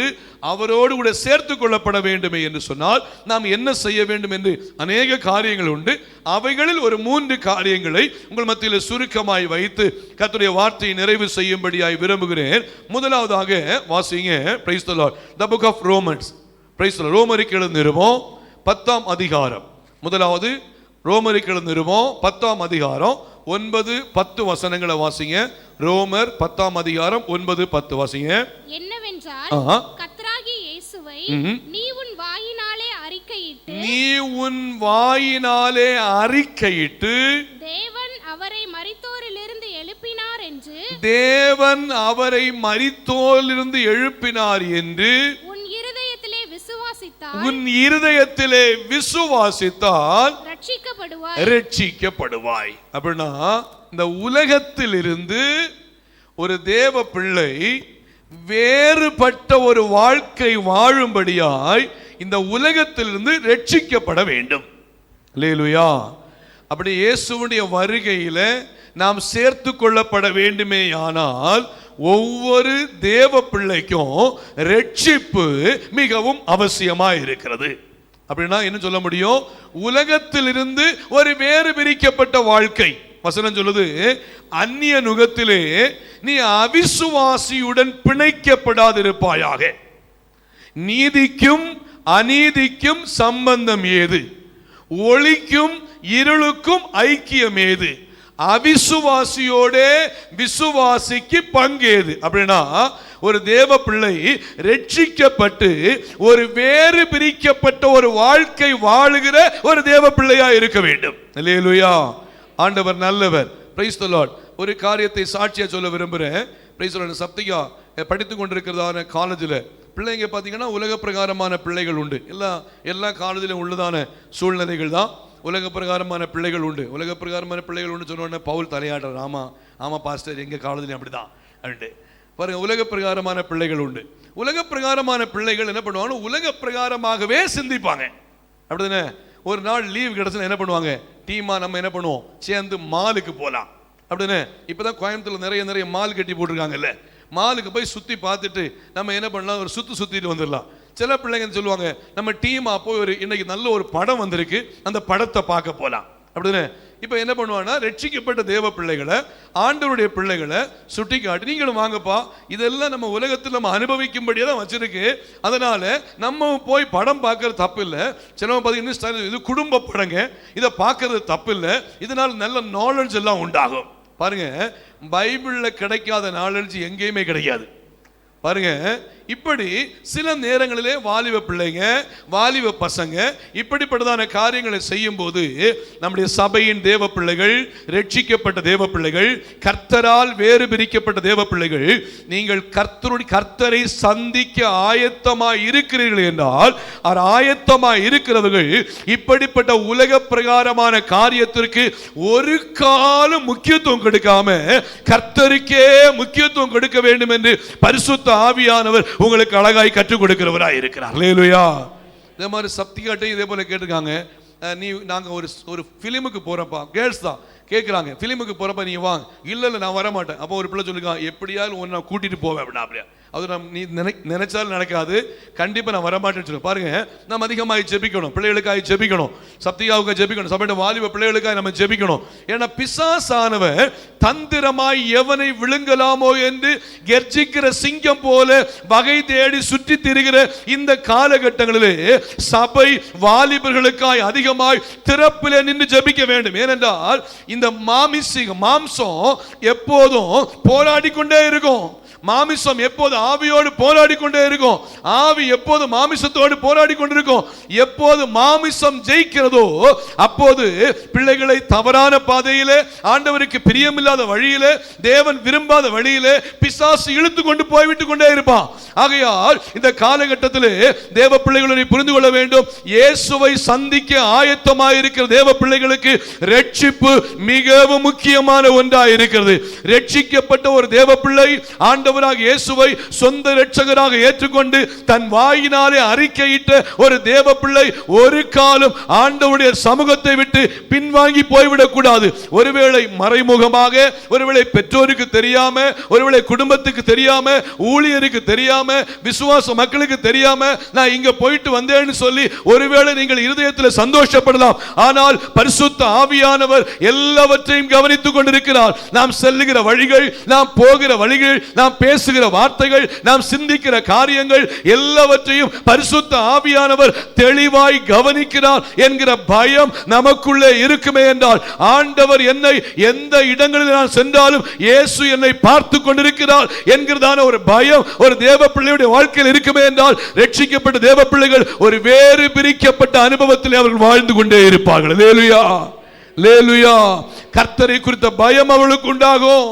அவரோடு கூட சேர்த்து கொள்ளப்பட வேண்டுமே என்று சொன்னால் நாம் என்ன செய்ய வேண்டும் என்று அநேக காரியங்கள் உண்டு. அவைகளில் ஒரு 3 காரியங்களை உங்கள் மத்தியில் சுருக்கமாய் வைத்து கர்த்தருடைய வார்த்தையை நிறைவு செய்யும்படியாய் விரும்புகிறேன். முதலாவதாக வாசிங்க, praise the lord, the book of Romans. Praise the lord. ரோமருக்கு எழுதின நிருபம் 10ஆம் அதிகாரம். முதலாவது ரோமருக்கு எழுதின நிருபம் 10ஆம் அதிகாரம் 9-10 வசனங்களை வாசிங்க. ரோமர் 10ஆம் அதிகாரம் 9-10 வாசிங்க. என்னவென்றால் கர்த்தராகிய இயேசுவை நீ உன் வாயினாலே அறிக்கையிட்டு தேவன் அவரை மரித்தோரிலிருந்து எழுப்பினார் என்று உன் இருதயத்திலே விசுவாசித்து இருதயத்திலே விசுவாசித்தால் ரட்சிக்கப்படுவாய். அப்படின்னா இந்த உலகத்தில் இருந்து ஒரு தேவ பிள்ளை வேறுபட்ட ஒரு வாழ்க்கை வாழும்படியாய் இந்த உலகத்திலிருந்து ரட்சிக்கப்பட வேண்டும். அல்லேலூயா. அப்படி இயேசுவுடைய வருகையில நாம் சேர்த்து கொள்ளப்பட வேண்டுமேயானால் ஒவ்வொரு தேவ பிள்ளைக்கும் ரட்சிப்பு மிகவும் அவசியமா இருக்கிறது. அப்படின்னா என்ன சொல்ல முடியும்? உலகத்திலிருந்து ஒரு வேறு பிரிக்கப்பட்ட வாழ்க்கை. வசனம் சொல்லுது, அந்நிய நுகத்திலே நீ அவிசுவாசியுடன் பிணைக்கப்படாதிருப்பாயாக. நீதிக்கும் அநீதிக்கும் சம்பந்தம் ஏது? ஒளிக்கும் இருளுக்கும் ஐக்கியம் ஏது? அவிசுவாசியோட விசுவாசிக்கு பங்கேது. அப்படின்னா ஒரு தேவ பிள்ளை ரட்சிக்கப்பட்டு ஒரு வேறு பிரிக்கப்பட்ட ஒரு வாழ்க்கை வாழுகிற ஒரு தேவ பிள்ளையா இருக்க வேண்டும். அல்லேலூயா. ஆண்டவர் நல்லவர். Price the Lord. ஒரு காரியத்தை சாட்சியா சொல்ல விரும்புறேன். Price the Lord. சப்திகா படித்து கொண்டிருக்கிறதான காலேஜில் பிள்ளைங்க பார்த்தீங்கன்னா உலக பிரகாரமான பிள்ளைகள் உண்டு. எல்லா காலேஜிலும் உள்ளதான சூழ்நிலைகள் தான் உலக பிரகாரமான பிள்ளைகள் உண்டு. உலக பிரகாரமான பிள்ளைகள் உண்டு சொன்ன உடனே பவுல் தலையாடுறார். ஆமா பாஸ்டர், எங்க காலேஜிலும் அப்படிதான் அப்படின்ட்டு பாருங்க. உலக பிரகாரமான பிள்ளைகள் உண்டு. உலக பிரகாரமான பிள்ளைகள் என்ன பண்ணுவாங்க? உலக பிரகாரமாகவே சிந்திப்பாங்க. அப்படிதானே? ஒரு நாள் லீவ் கிடைச்சுன்னா என்ன பண்ணுவாங்க? டீமா நம்ம என்ன பண்ணுவோம்? சேர்ந்து மாலுக்கு போகலாம். அப்படிதானே? இப்பதான் கோயம்புத்தூர்ல நிறைய மால் கட்டி போட்டிருக்காங்கல்ல. மாலுக்கு போய் சுத்தி பார்த்துட்டு நம்ம என்ன பண்ணலாம்? ஒரு சுத்திட்டு வந்துடலாம். சில பிள்ளைங்க சொல்லுவாங்க, நம்ம டீமா போய் இன்னைக்கு நல்ல ஒரு படம் வந்திருக்கு, அந்த படத்தை பார்க்க போலாம். அப்படிதானே? இப்ப என்ன பண்ணுவாங்கன்னா, ரட்சிக்கப்பட்ட தேவ பிள்ளைகளை, ஆண்டவருடைய பிள்ளைகளை சுட்டி காட்டி, நீங்களும் வாங்கப்பா, இதெல்லாம் நம்ம உலகத்தில் நம்ம அனுபவிக்கும்படியே தான் வச்சிருக்கு, அதனால நம்ம போய் படம் பார்க்கறது தப்பு இல்லை. சிலவங்க பார்த்தீங்கன்னா இது குடும்ப படங்க, இதை பார்க்கறது தப்பு இல்லை, இதனால நல்ல நாலேஜ் எல்லாம் உண்டாகும். பாருங்க, பைபிள்ல கிடைக்காத நாலேஜ் எங்கேயுமே கிடைக்காது. பாருங்க, இப்படி சில நேரங்களிலே வாலிப பிள்ளைங்க, வாலிப பசங்க இப்படிப்பட்டதான காரியங்களை செய்யும் போது நம்முடைய சபையின் தேவ பிள்ளைகள், ரட்சிக்கப்பட்ட தேவ பிள்ளைகள், கர்த்தரால் வேறு பிரிக்கப்பட்ட தேவ பிள்ளைகள், நீங்கள் கர்த்தரை சந்திக்க ஆயத்தமாய் இருக்கிறீர்கள் என்றால், ஆயத்தமாய் இருக்கிறவர்கள் இப்படிப்பட்ட உலக பிரகாரமான காரியத்திற்கு ஒரு காலம் முக்கியத்துவம் கொடுக்காம கர்த்தருக்கே முக்கியத்துவம் கொடுக்க வேண்டும் என்று பரிசுத்த ஆவியானவர் உங்களுக்கு அழகாய் கற்றுக் கொடுக்கிறவராய் இருக்கிறார். அல்லேலூயா. இதே மாதிரி சப்திகாட்டை இதே போல கேட்டிருக்காங்க. நாங்க ஒரு பிலிமுக்கு போறப்பா, கேர்ள்ஸ் தான் கேட்குறாங்க, பிலிமுக்கு போறப்ப நீ வாங்க. இல்லை நான் வர மாட்டேன். அப்போ ஒரு பிள்ளை சொல்லிருக்கான், எப்படியாவது ஒன்று நான் கூட்டிட்டு போவேன் அப்படின்னா. அப்படியா? அது நீ நினைச்சாலும் நடக்காது. கண்டிப்பாக நான் வரமாட்டேன்னு சொல்லுவேன். பாருங்க, நம்ம அதிகமாக ஜெபிக்கணும், பிள்ளைகளுக்காக ஜெபிக்கணும், சப்திகாவுக்கு ஜெபிக்கணும், சபையோட வாலிப பிள்ளைகளுக்காக நம்ம ஜெபிக்கணும். ஏன்னா பிசாசானவர் தந்திரமாய் எவனை விழுங்கலாமோ என்று கெர்ச்சிக்கிற சிங்கம் போல வகை தேடி சுற்றி திரிகிற இந்த காலகட்டங்களிலே சபை வாலிபர்களுக்காய் அதிகமாய் திறப்பிலே நின்று ஜெபிக்க வேண்டும். ஏனென்றால் இந்த மாம்சம் எப்போதும் போராடி கொண்டே இருக்கும். மாமிசம் எப்போது ஆவியோடு போராடி கொண்டே இருக்கும். ஆவி எப்போது மாமிசத்தோடு போராடி கொண்டிருக்கும். எப்போது மாமிசம் ஜெயிக்கிறதோ அப்போது பிள்ளைகளை தவறான பாதையிலே, ஆண்டவருக்கு பிரியமில்லாத வழியிலே, தேவன் விரும்பாத வழியிலே பிசாசு இழுத்து கொண்டு போய்விட்டு கொண்டே இருப்பான். ஆகையால் இந்த காலகட்டத்திலே தேவ பிள்ளைகளை புரிந்து கொள்ள வேண்டும். இயேசுவை சந்திக்க ஆயத்தமாக இருக்கிற தேவ பிள்ளைகளுக்கு ரட்சிப்பு மிகவும் முக்கியமான ஒன்றாக இருக்கிறது. ரட்சிக்கப்பட்ட ஒரு தேவ பிள்ளை ஆண்டவராக இயேசுவை சொந்த இரட்சகராக ஏற்றுக்கொண்டு தன் வாயினாலே அறிக்கையிட்ட ஒரு தேவ பிள்ளை ஒரு காலம் ஆண்டவருடைய சமூகத்தை விட்டு பின்வாங்கி போய்விடக் கூடாது. ஒருவேளை மறைமுகமாக, ஒருவேளை பெற்றோருக்கு தெரியாம, ஒருவேளை குடும்பத்துக்கு தெரியாம, ஊழியருக்கு தெரியாம, விசுவாச மக்களுக்கு தெரியாம நான் இங்க போயிட்டு வந்தேன்னு சொல்லி ஒருவேளை நீங்கள் இருதயத்தில் சந்தோஷப்படலாம். ஆனால் பரிசுத்த ஆவியானவர் எல்லாவற்றையும் கவனித்துக் கொண்டிருக்கிறார். நாம் செல்லுகிற வழிகள், நாம் போகிற வழிகள், நாம் பேசுகிற வார்த்தைகள், நாம் சிந்திக்கிற காரியங்கள் எல்லாவற்றையும் பரிசுத்த ஆவியானவர் தெளிவாய் கவனிக்கிறார் என்கிற பயம் நமக்குள்ளே இருக்குமே என்றால், ஆண்டவர் என்னை எந்த இடங்களில் நான் சென்றாலும் இயேசு என்னை பார்த்து கொண்டிருக்கிறார் என்கிறதான ஒரு பயம் ஒரு தேவ பிள்ளையுடைய வாழ்க்கையில் இருக்குமே என்றால், ரட்சிக்கப்பட்ட தேவ பிள்ளைகள் ஒரு வேறு பிரிக்கப்பட்ட அனுபவத்தில் அவர்கள் வாழ்ந்து கொண்டே இருப்பார்கள். அல்லேலூயா, அல்லேலூயா. கர்த்தரை குறித்த பயம் அவர்களுக்கு உண்டாகும்.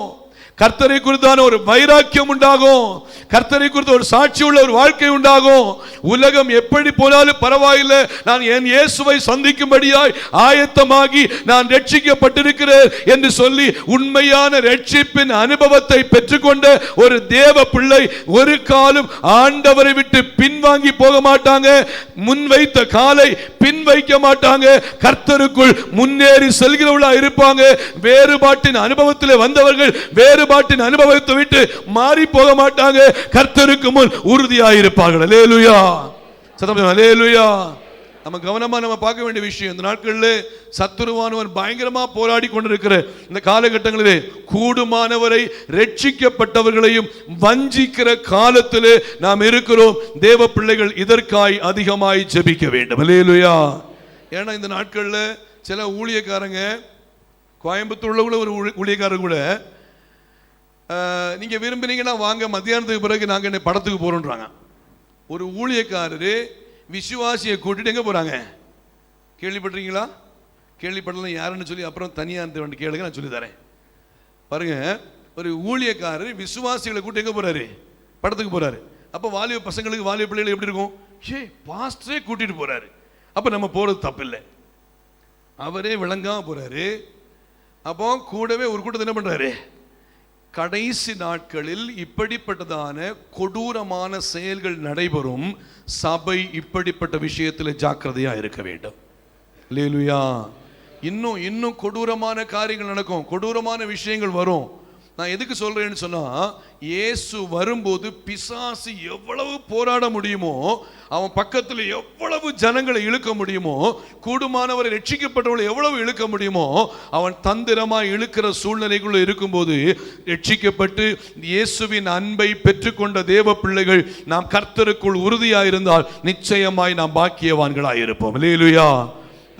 கர்த்தரை குறித்தான ஒரு வைராக்கியம் உண்டாகும், கர்த்தரை குறித்த ஒரு சாட்சி உள்ள ஒரு வாழ்க்கை உண்டாகும். உலகம் எப்படி போனாலும் பரவாயில்லை, நான் என் இயேசுவை சந்திக்கும்படியாய் ஆயத்தமாகி நான் ரட்சிக்கப்பட்டிருக்கிறேன் என்று சொல்லி உண்மையான ரட்சிப்பின் அனுபவத்தை பெற்றுக்கொண்ட ஒரு தேவ பிள்ளை ஒரு காலம் ஆண்டவரை விட்டு பின்வாங்கி போக மாட்டாங்க. முன் வைத்த காலை பின் வைக்க மாட்டாங்க. கர்த்தருக்குள் முன்னேறி செல்கிறவர்களா இருப்பாங்க. வேறுபாட்டின் அனுபவத்தில் வந்தவர்கள் வேறுபாட்டின் அனுபவத்தை விட்டு மாறி போக மாட்டாங்க. கர்த்தருக்கு முன் உறுதியாயிருப்பார்கள். அல்லேலூயா, சத்தம் அல்லேலூயா. நம்ம கவனமா நம்ம பார்க்க வேண்டிய விஷயம், இந்த நாட்களில் சத்துருவானவன் பயங்கரமா போராடி கொண்டிருக்கிற இந்த காலகட்டங்களிலே கூடுமானவரை ரட்சிக்கப்பட்டவர்களையும் வஞ்சிக்கிற காலத்திலே நாம் இருக்கிறோம். தேவ பிள்ளைகள் இதற்காய் அதிகமாய் ஜெபிக்க வேண்டும். அல்லேலூயா. ஏன்னா இந்த நாட்களில் சில ஊழியக்காரங்க, கோயம்புத்தூர்ல உள்ள ஒரு ஊழியக்காரர் கூட, நீங்க விரும்பினீங்கன்னா வாங்க மத்தியானத்துக்கு பிறகு நாங்க என்ன படத்துக்கு போறோம்ன்றாங்க. ஒரு ஊழியக்காரரு விசுவாசியை கூட்டிட்டு எங்க போறாங்க? கேள்விப்பட்டிருக்கீங்களா? கேள்விப்படலாம் யாருன்னு சொல்லி அப்புறம் தனியா கேளுங்க, நான் சொல்லி தரேன். பாருங்க, ஒரு ஊழியக்காரர் விசுவாசிகளை கூட்டி எங்க போறாரு? படத்துக்கு போறாரு. அப்ப வாலிப பசங்களுக்கு, வாலிப பிள்ளைகள் எப்படி இருக்கும்? பாஸ்டரே கூட்டிட்டு போறாரு, அப்ப நம்ம போறது தப்பு இல்லை. அவரே விளங்காம போறாரு. அப்போ கூடவே ஒரு கூட்டத்தை என்ன பண்றாரு? கடைசி நாட்களில் இப்படிப்பட்டதான கொடூரமான செயல்கள் நடைபெறும். சபை இப்படிப்பட்ட விஷயத்தில் ஜாக்கிரதையா இருக்க வேண்டும். அல்லேலூயா. இன்னும் கொடூரமான காரியங்கள் நடக்கும், கொடூரமான விஷயங்கள் வரும். நான் எதுக்கு சொல்றேன்னு சொன்னா, இயேசு வரும்போது பிசாசு எவ்வளவு போராட முடியுமோ, அவன் பக்கத்தில் எவ்வளவு ஜனங்களை இழுக்க முடியுமோ, கூடுமானவரை ரட்சிக்கப்பட்டவர்களை எவ்வளவு இழுக்க முடியுமோ, அவன் தந்திரமாய் இழுக்கிற சூழ்நிலைக்குள்ள இருக்கும்போது ரட்சிக்கப்பட்டு இயேசுவின் அன்பை பெற்றுக்கொண்ட தேவ பிள்ளைகள் நாம் கர்த்தருக்குள் உறுதியாயிருந்தால் நிச்சயமாய் நாம் பாக்கியவான்களாய் இருப்போம். அல்லேலூயா.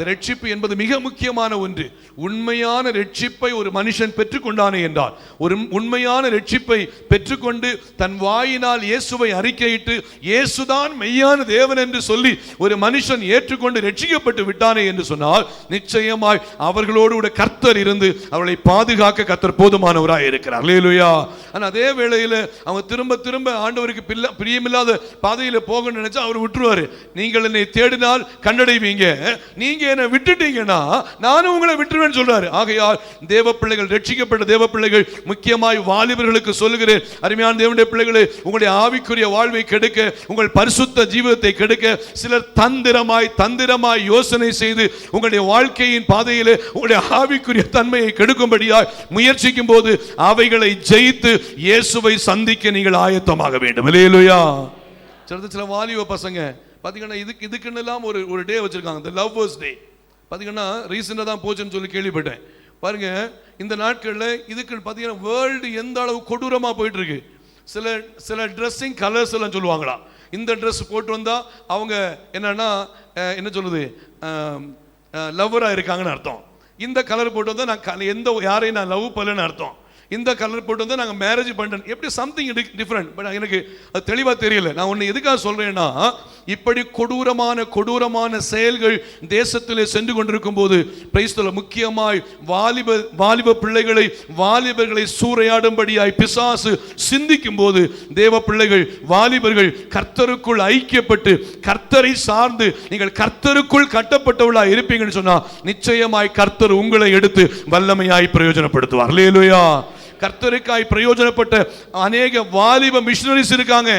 ரட்சிப்பு என்பது மிக முக்கியமான ஒன்று. உண்மையான ரட்சிப்பை ஒரு மனுஷன் பெற்றுக்கொண்டானே என்றால், ஒரு உண்மையான ரட்சிப்பை பெற்றுக்கொண்டு தன் வாயினால் இயேசுவை அறிக்கையிட்டு இயேசுதான் மெய்யான தேவன் என்று சொல்லி ஒரு மனுஷன் ஏற்றுக்கொண்டு ரட்சிக்கப்பட்டு விட்டானே என்று சொன்னால் நிச்சயமாய் அவர்களோடு கூட கர்த்தர் இருந்து அவர்களை பாதுகாக்க கர்த்தர் போதுமானவராய் இருக்கிறார். அல்லேலூயா. ஆனா அதே வேளையில் அவங்க திரும்ப திரும்ப ஆண்டவருக்கு பிரியமில்லாத பாதையில் போக நினைச்சா அவர் விட்டுருவாரு. நீங்கள் என்னை தேடினால் கண்டடைவீங்க, நீங்க என்னை விட்டுட்டீங்கன்னா நானும் உங்களை விட்டுருவேன் சொல்றாரு. ஆகையால் தேவ பிள்ளைகள், ரட்சிக்கப்பட்ட தேவ பிள்ளைகள், முக்கியமாய் வாலிபர்களுக்கு சொல்லுகிறேன், அருமையான தேவனுடைய பிள்ளைகளே, உங்களுடைய ஆவிக்குரிய வாழ்வை கெடுக்க, உங்கள் பரிசுத்த ஜீவிதத்தை கெடுக்க சிலர் தந்திரமாய் யோசனை செய்து உங்களுடைய வாழ்க்கையின் பாதையிலே உங்களுடைய ஆவிக்குரிய தன்மையை கெடுக்கும்படியாய் முயற்சிக்கும் போது அவைகளை ஜெயித்து இயேசுவை சந்திக்க நீங்கள் ஆயத்தமாக வேண்டும். அல்லேலூயா. சில வாலிப பசங்க பார்த்தீங்கன்னா இதுக்குன்னு எல்லாம் ஒரு டே வச்சிருக்காங்க, இந்த லவ்வர்ஸ் டே. பார்த்தீங்கன்னா ரீசெண்டாக தான் போச்சுன்னு சொல்லி கேள்விப்பட்டேன். பாருங்க, இந்த நாட்களில் இதுக்கு பார்த்தீங்கன்னா வேர்ல்டு எந்த அளவு கொடூரமாக போயிட்டு இருக்கு. சில ட்ரெஸ்ஸிங் கலர்ஸ் எல்லாம் சொல்லுவாங்களா, இந்த ட்ரெஸ் போட்டு வந்தால் அவங்க என்னன்னா என்ன சொல்லுது, லவ்வராக இருக்காங்கன்னு அர்த்தம். இந்த கலர் போட்டு வந்தால் நான் யாரையும் நான் லவ் பண்ணலன்னு அர்த்தம். இந்த கலர் போட்டு வந்து நாங்கள் மேரேஜ் பண்ணுறேன், எப்படி சம்திங் டிஃப்ரெண்ட். பட் எனக்கு அது தெளிவாக தெரியல. நான் ஒன்று எதுக்காக சொல்கிறேன்னா, இப்படி கொடூரமான செயல்கள் தேசத்திலே சென்று கொண்டிருக்கும் போது பிரைஸ்தல முக்கியமாய் வாலிப வாலிபர்களை சூறையாடும்படியாய் பிசாசு சிந்திக்கும் போது தேவ பிள்ளைகள், வாலிபர்கள் கர்த்தருக்குள் ஐக்கியப்பட்டு கர்த்தரை சார்ந்து நீங்கள் கர்த்தருக்குள் கட்டப்பட்டவர்களாக இருப்பீங்கன்னு சொன்னா நிச்சயமாய் கர்த்தர் உங்களை எடுத்து வல்லமையாய் பிரயோஜனப்படுத்துவார். அல்லேலூயா. கர்த்தருக்காய் பிரயோஜனப்பட்ட அநேக வாலிப மிஷனரிஸ் இருக்காங்க.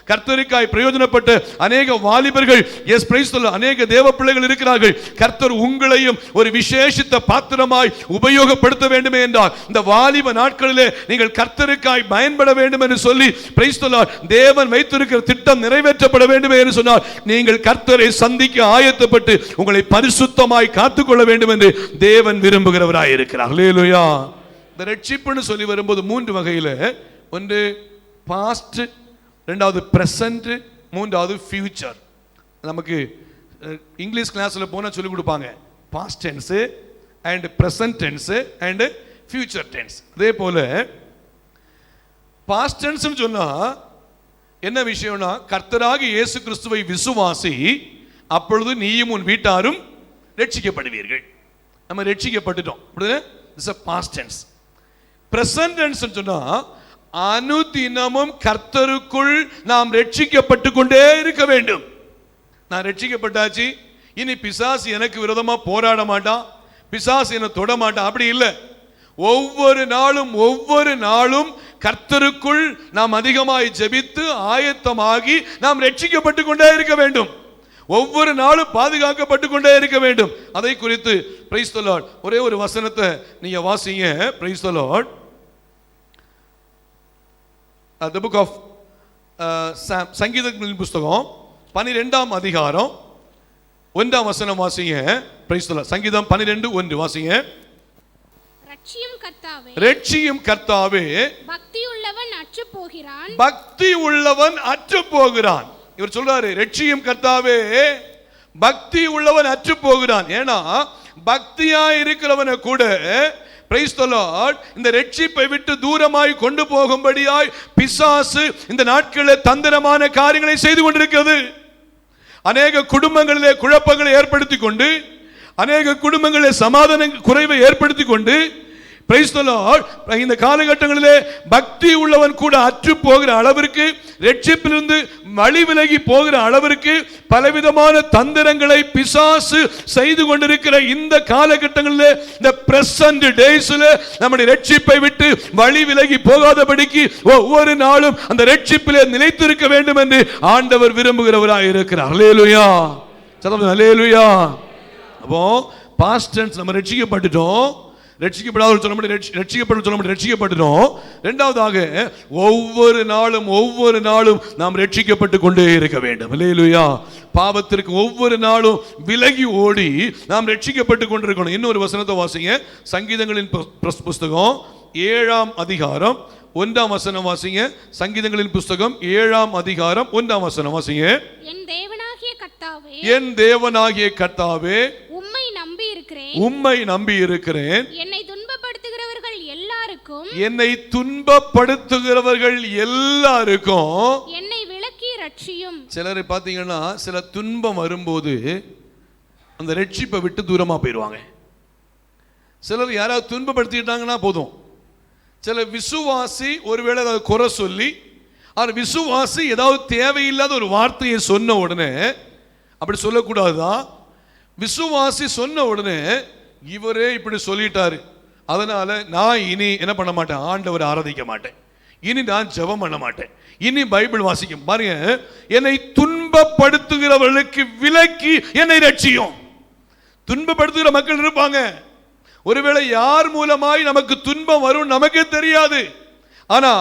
கர்த்தருக்காய் பிரயோஜனப்பட்ட அநேக வாலிபர்கள், எஸ் பிரைஸ் தி லார்ட், அநேக தேவ பிள்ளைகள் இருக்கிறார்கள். கர்த்தர் உங்களையும் ஒரு விசேஷித்த பாத்திரமாய் உபயோகப்படுத்த வேண்டுமே என்றால் இந்த வாலிப நாட்களிலே நீங்கள் கர்த்தருக்காய் பயன்பட வேண்டும் என்று சொல்லி பிரைஸ் தி லார்ட் தேவன் வைத்திருக்கிற திட்டம் நிறைவேற்றப்பட வேண்டுமே என்று சொன்னால் நீங்கள் கர்த்தரை சந்திக்க ஆயத்தப்பட்டு உங்களை பரிசுத்தமாய் காத்துக்கொள்ள வேண்டும் என்று தேவன் விரும்புகிறவராய் இருக்கிறார். அல்லேலூயா. இந்த ரட்சிப்புன்னு சொல்லி வரும்போது 3 வகையில், ஒன்று பாஸ்ட், ரெண்டாவது பிரசன்ட், மூன்றாவது ஃபியூச்சர். நமக்கு இங்கிலீஷ் கிளாஸில் போனால் சொல்லிக் கொடுப்பாங்க past tense and present tense and future tense. அதே போல் பாஸ்ட் டென்ஸ்னு சொன்னால் என்ன விஷயம்னா, கர்த்தராகிய இயேசு கிறிஸ்துவை விசுவாசி, அப்பொழுது நீயும் உன் வீட்டாரும் ரட்சிக்கப்படுவீர்கள். நம்ம ரட்சிக்கப்பட்டுட்டோம். This is a past tense. Present tense சொன்னா அனுதினமும் கர்த்தருக்குள் நாம் ரட்சிக்கப்பட்டு கொண்டே இருக்க வேண்டும். நான் ரட்சிக்கப்பட்டாச்சு, இனி பிசாசு எனக்கு விரோதமா போராட மாட்டான், பிசாசு என்ன தொட மாட்டான், அப்படி இல்லை. ஒவ்வொரு நாளும் கர்த்தருக்குள் நாம் அதிகமாய் ஜெபித்து ஆயத்தமாகி நாம் ரட்சிக்கப்பட்டு கொண்டே இருக்க வேண்டும். ஒவ்வொரு நாளும் பாதுகாக்கப்பட்டு கொண்டே இருக்க வேண்டும். அதை குறித்து பிரைஸ் தி லார்ட் ஒரே ஒரு வசனத்தை நீங்க வாசிங்க. Praise the Lord. The book of சங்கீதங்களின் புஸ்தகம் 12ஆம் அதிகாரம் 1ஆம் வசனம் வாசிங்க. Praise the Lord. சங்கீதம் 12:1 வாசிங்க. ரட்சியும் கர்த்தாவே, பக்தி உள்ளவன் அற்று போகிறான். இவர் சொல்றாரு ரட்சியும் கர்த்தாவே, பக்தி உள்ளவன் அற்று போகிறான். ஏன்னா பக்தியா இருக்கிறவனை கூட பிரைஸ் தி லார்ட் இந்த ரட்சிப்பை விட்டு தூரமாய் கொண்டு போகும்படியாய் பிசாசு இந்த நாட்களில் தந்திரமான காரியங்களை செய்து கொண்டிருக்கிறது. அநேக குடும்பங்களிலே குழப்பங்களை ஏற்படுத்தி கொண்டு, அநேக குடும்பங்களிலே சமாதான குறைவை ஏற்படுத்தி கொண்டு, பிரைஸ் தி லார்ட் இந்த காலகட்டங்களிலே பக்தி உள்ளவன் கூட அற்று போகிற அளவிற்கு, ரட்சிப்பிலிருந்து வழி விலகி போகிற அளவிற்கு பலவிதமான தந்திரங்களை பிசாசு செய்து கொண்டிருக்கிற இந்த காலகட்டங்களிலே, இந்த பிரசன்ட் டேஸ்ல நம்முடைய ரட்சிப்பை விட்டு வழி விலகி போகாதபடிக்கு ஒவ்வொரு நாளும் அந்த ரட்சிப்பிலே நிலைத்திருக்க வேண்டும் என்று ஆண்டவர் விரும்புகிறவராய் இருக்கிறார். அல்லேலூயா, சத்தம் அல்லேலூயா. அப்போ பாஸ்ட் டென்ஸ் நம்ம ரட்சிக்கப்பட்டுட்டோம், ரட்சிக்கப்படாத சொல்ல முடியும், ரட்சிக்கப்பட்டு சொல்ல முடியும், ரட்சிக்கப்பட்டுட்டோம். இரண்டாவதாக ஒவ்வொரு நாளும் நாம் ரட்சிக்கப்பட்டு கொண்டே இருக்க வேண்டும். அல்லேலூயா. பாவத்திற்கு ஒவ்வொரு நாளும் விலகி ஓடி நாம் ரட்சிக்கப்பட்டு கொண்டிருக்கணும். இன்னொரு வசனத்தை வாசிங்க. சங்கீதங்களின் புஸ்தகம் 7ஆம் அதிகாரம் 1ஆம் வசனம் வாசிங்க. சங்கீதங்களின் புஸ்தகம் 7ஆம் அதிகாரம் 1ஆம் வசனம் வாசிங்க. என் தேவனாகிய கர்த்தாவே, உம்மை நம்பி இருக்கிறேன். என்னை துன்பப்படுத்துகிறவர்கள் எல்லாருக்கும் என்னை விலக்கி ரட்சியும். சிலரை பார்த்தீங்கன்னா சில துன்பம் வரும்போது அந்த ரட்சிப்பை விட்டு தூரமா போயிடுவாங்க. சிலர் யாராவது துன்பப்படுத்திட்டாங்கன்னா போதும், சில விசுவாசி ஒருவேளை ஏதாவது குறை சொல்லி, அவர் விசுவாசி ஏதாவது தேவையில்லாத ஒரு வார்த்தையை சொன்ன உடனே, அப்படி சொல்லக்கூடாதுதான். விசுவாசி சொன்ன உடனே இவரே இப்படி சொல்லிட்டாரு, அதனால நான் இனி என்ன பண்ண மாட்டேன், ஆண்டவரை ஆராதிக்க மாட்டேன், இனி நான் ஜெபம் பண்ண மாட்டேன், இனி பைபிள் வாசிக்க பாருங்க. என்னை துன்பப்படுத்துகிறவர்களுக்கு விலக்கி என்னை ரட்சியும். துன்பப்படுத்துகிற மக்கள் இருப்பாங்க. ஒருவேளை யார் மூலமாய் நமக்கு துன்பம் வரும் நமக்கே தெரியாது. ஆனா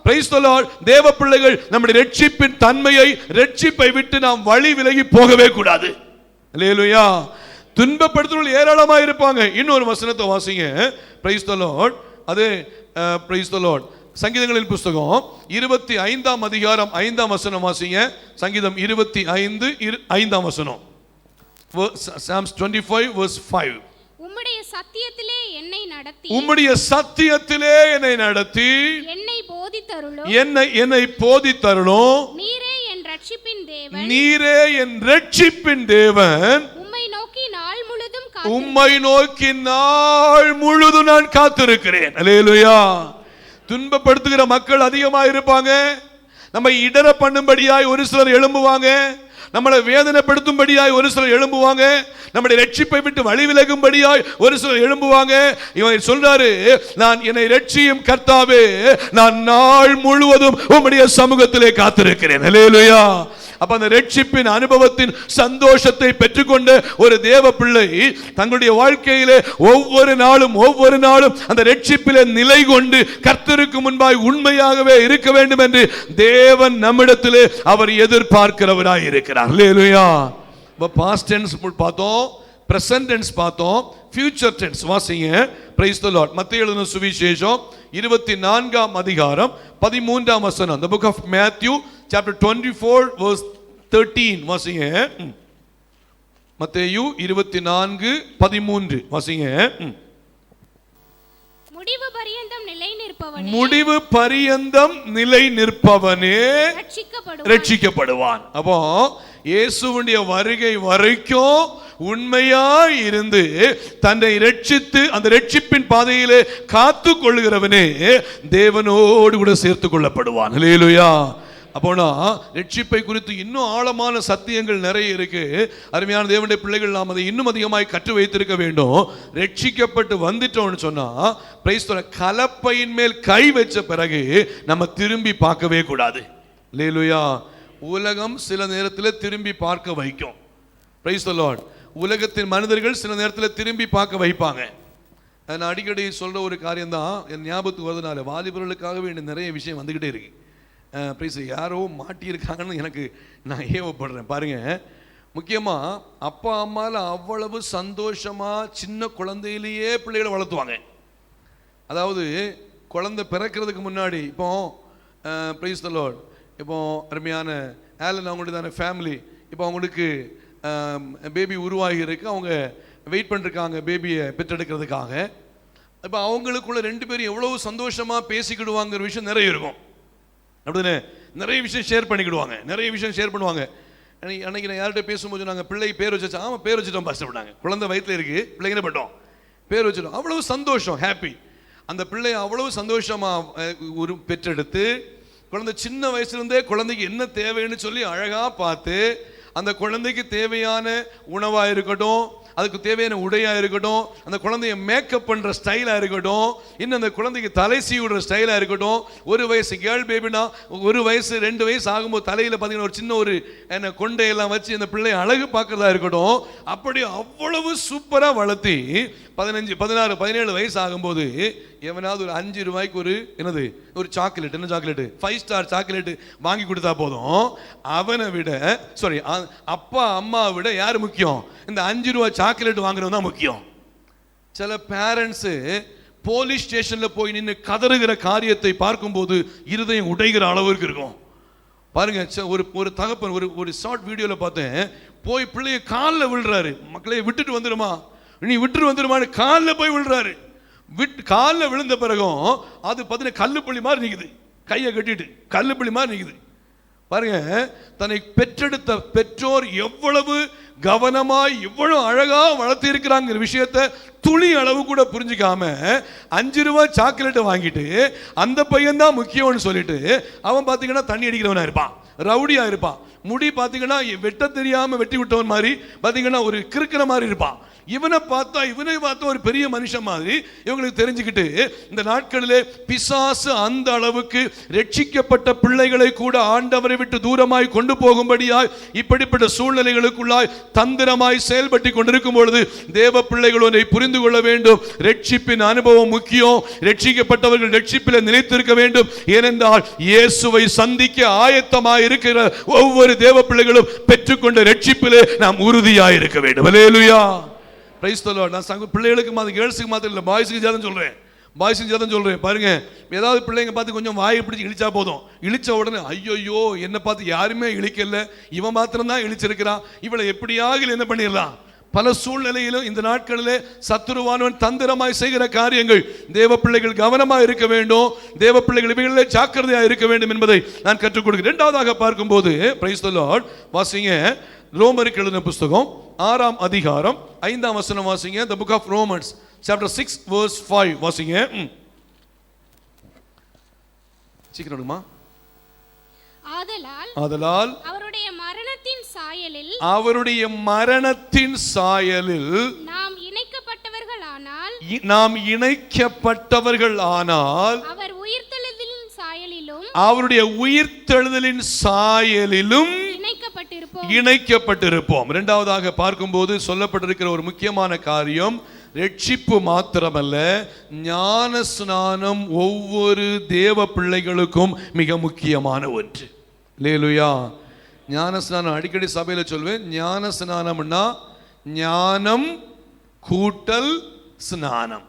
பிரைஸ் தி லார்ட் தேவ பிள்ளைகள் நம்முடைய ரட்சிப்பின் தன்மையை, ரட்சிப்பை விட்டு நாம் வழி விலகி போகவே கூடாது. அல்லேலூயா. துன்பப்படுத்துறவர்கள் ஏராளமாக இருப்பாங்க. இன்னொரு வசனத்தை வாசிங்க. Praise the Lord. அது பிரைஸ் தி லார்ட் சங்கீதங்களின் புஸ்தகம் 25ஆம் அதிகாரம் 5ஆம் வசனம் வாசிங்க. சங்கீதம் 25:5 வசனம். Psalms 25 verse 5. உம்முடைய சத்தியத்திலே என்னை நடத்தி என்னை போதித்தருளும். நீரே என் ரட்சிப்பின் தேவன். உம்மை நோக்கி நாள் முழுதும் நான் காத்திருக்கிறேன். அல்லேலூயா. துன்பப்படுத்துகிற மக்கள் அதிகமா இருப்பாங்க. நம்ம இடர பண்ணும்படியாய் ஒரு சிலர் எழும்புவாங்க, நம்மளை வேதனைப்படுத்தும்படியாய் ஒரு சிலர் எழும்புவாங்க, நம்முடைய ரட்சிப்பை விட்டு வழி விலகும்படியாய் ஒரு சிலர் எழும்புவாங்க. இவன் சொல்றாரு, நான் என்னை ரட்சியும் கர்த்தாவே, நான் நாள் முழுவதும் உம்முடைய சமூகத்திலே காத்திருக்கிறேன். அல்லேலூயா. அப்ப அந்த ரட்சிப்பின் அனுபவத்தின் சந்தோஷத்தை பெற்றுக்கொண்ட ஒரு தேவ பிள்ளை தங்களுடைய வாழ்க்கையிலே ஒவ்வொரு நாளும் அந்த ரட்சிப்பிலே நிலை கொண்டு கர்த்தருக்கு முன்பாய் உண்மையாகவே இருக்க வேண்டும் என்று தேவன் நம்மிடத்திலே அவர் எதிர்பார்க்கிறவராய் இருக்கிறார். அல்லேலூயா. பாஸ்ட் டென்ஸ் பார்த்தோம், பிரசன்ட் டென்ஸ் பார்த்தோம், ஃபியூச்சர் டென்ஸ் வாசிங்க. Praise the Lord. மத்தேயு எழுதின சுவிசேஷம் 24ஆம் அதிகாரம் 13ஆம் வசனம். The book of Matthew chapter 24 verse 13 வாசிங்க. மத்தேயு 24:13 வாசிங்க. முடிவு பரியந்தம் நிலை நிற்பவனே ரட்சிக்கப்படுவான். அப்போ இயேசுவுடைய வருகை வரைக்கும் உண்மையாய் இருந்து தன்னை ரட்சித்து அந்த ரட்சிப்பின் பாதையிலே காத்து கொள்ளுகிறவனே தேவனோடு கூட சேர்த்து கொள்ளப்படுவான். ஹல்லேலூயா. அப்போனா ரட்சிப்பை குறித்து இன்னும் ஆழமான சத்தியங்கள் நிறைய இருக்கு. அருமையான தேவனுடைய பிள்ளைகள் நாம் அதை இன்னும் அதிகமாய் கற்று வைத்திருக்க வேண்டும். ரட்சிக்கப்பட்டு வந்துட்டோம்னு சொன்னா பிரைஸ் தி லார்ட், கலப்பையின் மேல் கை வச்ச பிறகு நம்ம திரும்பி பார்க்கவே கூடாது. ஹல்லேலூயா. உலகம் சில நேரத்தில் திரும்பி பார்க்க வைக்கும். Price the Lord. உலகத்தின் மனிதர்கள் சில நேரத்தில் திரும்பி பார்க்க வைப்பாங்க. நான் அடிக்கடி சொல்ற ஒரு காரியம் தான் என் ஞாபகத்துக்கு வருதுனால, வாலிபர்களுக்காகவே நிறைய விஷயம் வந்துகிட்டே இருக்கு. ப்ளீஸ், யாரோ மாட்டியிருக்காங்கன்னு எனக்கு நான் ஏவப்படுறேன். பாருங்க, முக்கியமாக அப்பா அம்மாவில் அவ்வளவு சந்தோஷமாக சின்ன குழந்தையிலேயே பிள்ளைகளை வளர்த்துவாங்க. அதாவது குழந்தை பிறக்கிறதுக்கு முன்னாடி இப்போ ப்ரைஸ் தி லார்ட், இப்போ அருமையான ஆலன் அவங்களுடைய ஃபேமிலி, இப்போ அவங்களுக்கு பேபி உருவாகி இருக்கு, அவங்க வெயிட் பண்ணிருக்காங்க பேபியை பெற்றெடுக்கிறதுக்காக. இப்போ அவங்களுக்குள்ள ரெண்டு பேரும் எவ்வளவு சந்தோஷமாக பேசிக்கிடுவாங்கிற விஷயம் நிறைய இருக்கும். அப்படிதானே? நிறைய விஷயம் ஷேர் பண்ணிக்கிடுவாங்க, நிறைய விஷயம் ஷேர் பண்ணுவாங்க. அன்னைக்கு நான் யார்கிட்ட பேசும்போது நாங்கள் பிள்ளை பேர் வச்சு, ஆமாம் பேர் வச்சுட்டோம் பாஸ்டர், குழந்தை வயிற்றுல இருக்கு, பிள்ளைங்க பண்ணிட்டோம், பேர் வச்சுட்டோம். அவ்வளவு சந்தோஷம், ஹாப்பி. அந்த பிள்ளை அவ்வளவு சந்தோஷமாக ஒரு பெற்றெடுத்து குழந்தை சின்ன வயசுலேருந்தே குழந்தைக்கு என்ன தேவைன்னு சொல்லி அழகாக பார்த்து அந்த குழந்தைக்கு தேவையான உணவாக இருக்கட்டும், அதுக்கு தேவையான உடையாக இருக்கட்டும், அந்த குழந்தைய மேக்கப் பண்ணுற ஸ்டைலாக இருக்கட்டும், இன்னும் அந்த குழந்தைக்கு தலை சீவுற ஸ்டைலாக இருக்கட்டும். ஒரு வயசு கேர்ள் பேபினா, ஒரு வயசு 2 வயசு ஆகும்போது தலையில் பார்த்தீங்கன்னா ஒரு சின்ன ஒரு என்ன கொண்டையெல்லாம் வச்சு அந்த பிள்ளையை அழகு பார்க்குறதா இருக்கட்டும். அப்படி அவ்வளவு சூப்பராக வளர்த்தி 15, 16, 17 வயசு ஆகும்போது எவனாவது ஒரு 5 ரூபாய்க்கு ஒரு என்னது ஒரு சாக்லேட், என்ன சாக்லேட்டு, 5 ஸ்டார் சாக்லேட்டு வாங்கி கொடுத்தா போதும். அவனை விட சாரி அப்பா அம்மாவை விட யார் முக்கியம்? இந்த 5 ரூபா சாக்லேட் வாங்குறது தான் முக்கியம். சில பேரண்ட்ஸு போலீஸ் ஸ்டேஷனில் போய் நின்று கதறுகிற காரியத்தை பார்க்கும்போது இருதயம் உடைகிற அளவுக்கு இருக்கும். பாருங்க, ஒரு தகப்பன் ஒரு ஷார்ட் வீடியோவில் பார்த்தேன், போய் பிள்ளைய காலில் விழுறாரு. மக்களே விட்டுட்டு வந்துடுமா, நீ விட்டுட்டு வந்துடுமான்னு காலில் போய் விழுறாரு. காலில் விழுந்த பிறகும் அது பார்த்தீங்கன்னா கல்லுப்பள்ளி மாதிரி நிற்குது, கையை கட்டிட்டு கல்லுப்பள்ளி மாதிரி நிற்குது. பாருங்க, தன்னை பெற்றெடுத்த பெற்றோர் எவ்வளவு கவனமாய் இவ்வளவு அழகா வளர்த்து இருக்கிறாங்கிற விஷயத்தை துளி அளவு கூட புரிஞ்சுக்காம 5 ரூபாய் சாக்லேட்டை வாங்கிட்டு அந்த பையன் தான் முக்கியம்னு சொல்லிட்டு அவன் பார்த்தீங்கன்னா தண்ணி அடிக்கிறவனா இருப்பான், ரவுடியா இருப்பான், முடி பார்த்தீங்கன்னா வெட்ட தெரியாம வெட்டி விட்டவன் மாதிரி பார்த்தீங்கன்னா ஒரு கிறுக்கிற மாதிரி இருப்பான். இவனை பார்த்தா ஒரு பெரிய மனுஷன் மாதிரி இவங்களுக்கு தெரிஞ்சுக்கிட்டு இந்த நாட்களிலே பிசாசு அந்த அளவுக்கு ரட்சிக்கப்பட்ட பிள்ளைகளை கூட ஆண்டவரை விட்டு தூரமாய் கொண்டு போகும்படியாய் இப்படிப்பட்ட சூழ்நிலைகளுக்குள்ளாய் தந்திரமாய் செயல்பட்டு கொண்டிருக்கும் பொழுது தேவ பிள்ளைகள் ஒன்றை புரிந்து கொள்ள வேண்டும். ரட்சிப்பின் அனுபவம் முக்கியம். ரட்சிக்கப்பட்டவர்கள் ரட்சிப்பில் நிலைத்திருக்க வேண்டும். ஏனென்றால் இயேசுவை சந்திக்க ஆயத்தமாய் இருக்கிற ஒவ்வொரு தேவ பிள்ளைகளும் பெற்றுக்கொண்ட ரட்சிப்பிலே நாம் உறுதியாய் இருக்க வேண்டும். அல்லேலூயா. Praise the lord. நான் பிள்ளைகளுக்கு மாதிரி கேர்ள்ஸுக்கு மாத்திரம் இல்லை, பாய்ஸுக்கு ஜாதம் சொல்றேன். பாருங்க, ஏதாவது பிள்ளைங்க பார்த்து கொஞ்சம் வாயை பிடிச்சி இழிச்சா போதும், இழிச்ச உடனே ஐயோ என்னை பார்த்து யாருமே இழிக்கல, இவன் மாத்திரம் தான் இழிச்சிருக்கிறான், இவளை எப்படியாக என்ன பண்ணிடலாம். பல சூழ்நிலையிலும் இந்த நாட்களிலே சத்துருவானவன் தந்திரமாய் செய்கிற காரியங்கள் தேவ பிள்ளைகள் கவனமாக இருக்க வேண்டும். தேவ பிள்ளைகள் இவைகளிலே ஜாக்கிரதையாக இருக்க வேண்டும் என்பதை நான் கற்றுக் கொடுக்கிறேன். இரண்டாவதாக பார்க்கும்போது பிரைஸ் தி லார்ட், வாசிங்க ரோமருக்கு எழுதின புஸ்தகம் 6ஆம் அதிகாரம் 5ஆம் வசனம் வாசிங்க. The book of Romans chapter 6 verse 5 வாசிங்க. சீக்கிரமா. ஆதலால் அவருடைய மரணத்தின் சாயலில் நாம் இணைக்கப்பட்டவர்கள் ஆனால் அவருடைய உயிர்த்தெழுதலின் சாயலிலும் இணைக்கப்பட்டிருப்போம். இரண்டாவதாக பார்க்கும்போது சொல்லப்பட்டிருக்கிற ஒரு முக்கியமான காரியம், ரட்சிப்பு மாத்திரமல்ல, ஞான ஸ்நானம் ஒவ்வொரு தேவ பிள்ளைகளுக்கும் மிக முக்கியமான ஒன்று. அல்லேலூயா. ஞான ஸ்நானம் அடிக்கடி சபையில் சொல்வேன். ஞான ஸ்நானம்னா ஞானம் கூட்டல் ஸ்நானம்.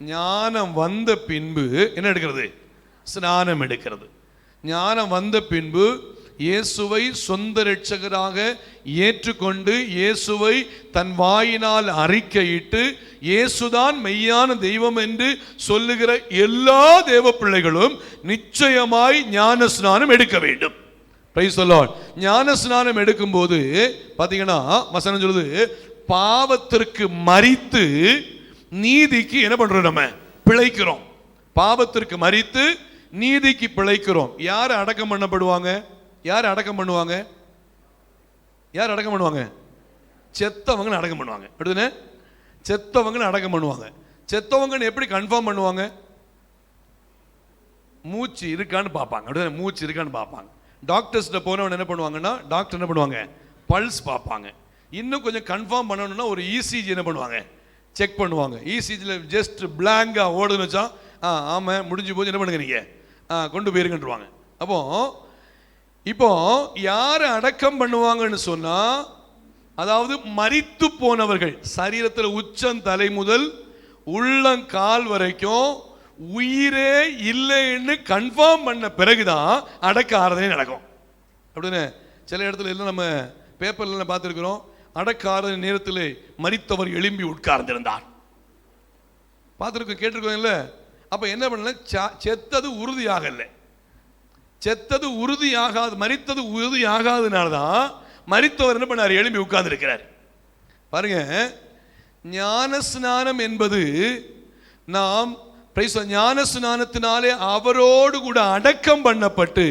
ஞானம் வந்த பின்பு என்ன எடுக்கிறது? ஸ்நானம் எடுக்கிறது. ஞானம் வந்த பின்பு இயேசுவை சொந்த இரட்சகராக ஏற்றுக்கொண்டு இயேசுவை தன் வாயினால் அறிக்கையிட்டு இயேசுதான் மெய்யான தெய்வம் என்று சொல்லுகிற எல்லா தேவ பிள்ளைகளும் நிச்சயமாய் ஞான ஸ்நானம் எடுக்க வேண்டும். Price the Lord. ஞான ஸ்நானம் எடுக்கும்போது பாத்தீங்கன்னா வசனம் சொல்லுது, பாவத்திற்கு மரித்து நீதிக்கு என்ன பண்றோம், நம்ம பிழைக்கிறோம். பாவத்திற்கு மரித்து நீதிக்கு பிழைக்கிறோம். யார் அடக்கம் பண்ணப்படுவாங்க? யார் அடக்கம் பண்ணுவாங்க? யார் அடக்கம் பண்ணுவாங்க? செத்தவங்க அடக்கம் பண்ணுவாங்க. அப்படிதானே? செத்தவங்க அடக்கம் பண்ணுவாங்க. செத்தவங்க எப்படி கன்ஃபார்ம் பண்ணுவாங்க? மூச்சு இருக்கான்னு பார்ப்பாங்க. அப்படிதானே? மூச்சு இருக்கான்னு பார்ப்பாங்க. டாக்டர்ஸ்கிட்ட போனவன் என்ன பண்ணுவாங்கன்னா, டாக்டர் என்ன பண்ணுவாங்க, பல்ஸ் பார்ப்பாங்க. இன்னும் கொஞ்சம் கன்ஃபார்ம் பண்ணணும்னா ஒரு இசிஜி என்ன பண்ணுவாங்க, செக் பண்ணுவாங்க. இசிஜியில் ஜஸ்ட் பிளாங்கா ஓடுதுன்னு வச்சா ஆமாம் முடிஞ்சு போச்சு, என்ன பண்ணுங்க நீங்கள் கொண்டு போயிருங்கன்றுவாங்க. அப்போ இப்போ யார் அடக்கம் பண்ணுவாங்கன்னு சொன்னா, அதாவது மரித்து போனவர்கள் சரீரத்தில் உச்சந்தலை முதல் உள்ளங்கால் வரைக்கும் உயிரே இல்லைன்னு கன்ஃபார்ம் பண்ண பிறகுதான் அடக்க ஆராதனை நடக்கும். அப்படின்னு சில இடத்துல எல்லாம் நம்ம பேப்பர்ல பார்த்துருக்கிறோம். அடக்க ஆராதனை நேரத்தில் மரித்தவர் எழும்பி உட்கார்ந்திருந்தார். பார்த்துருக்கோம், கேட்டிருக்கோம் இல்லை? அப்ப என்ன பண்ணல, செத்தது உறுதியாகல. செத்தது உறுதியாகாது, மரித்தது உறுதியாகாதனால்தான் மரித்தவர் என்ன பண்ணார், எழும்பி உட்கார்ந்து இருக்கிறார். பாருங்க, ஞான ஸ்நானம் என்பது நாம் ஞான ஸ்நானத்தினாலே அவரோடு கூட அடக்கம் பண்ணப்பட்டு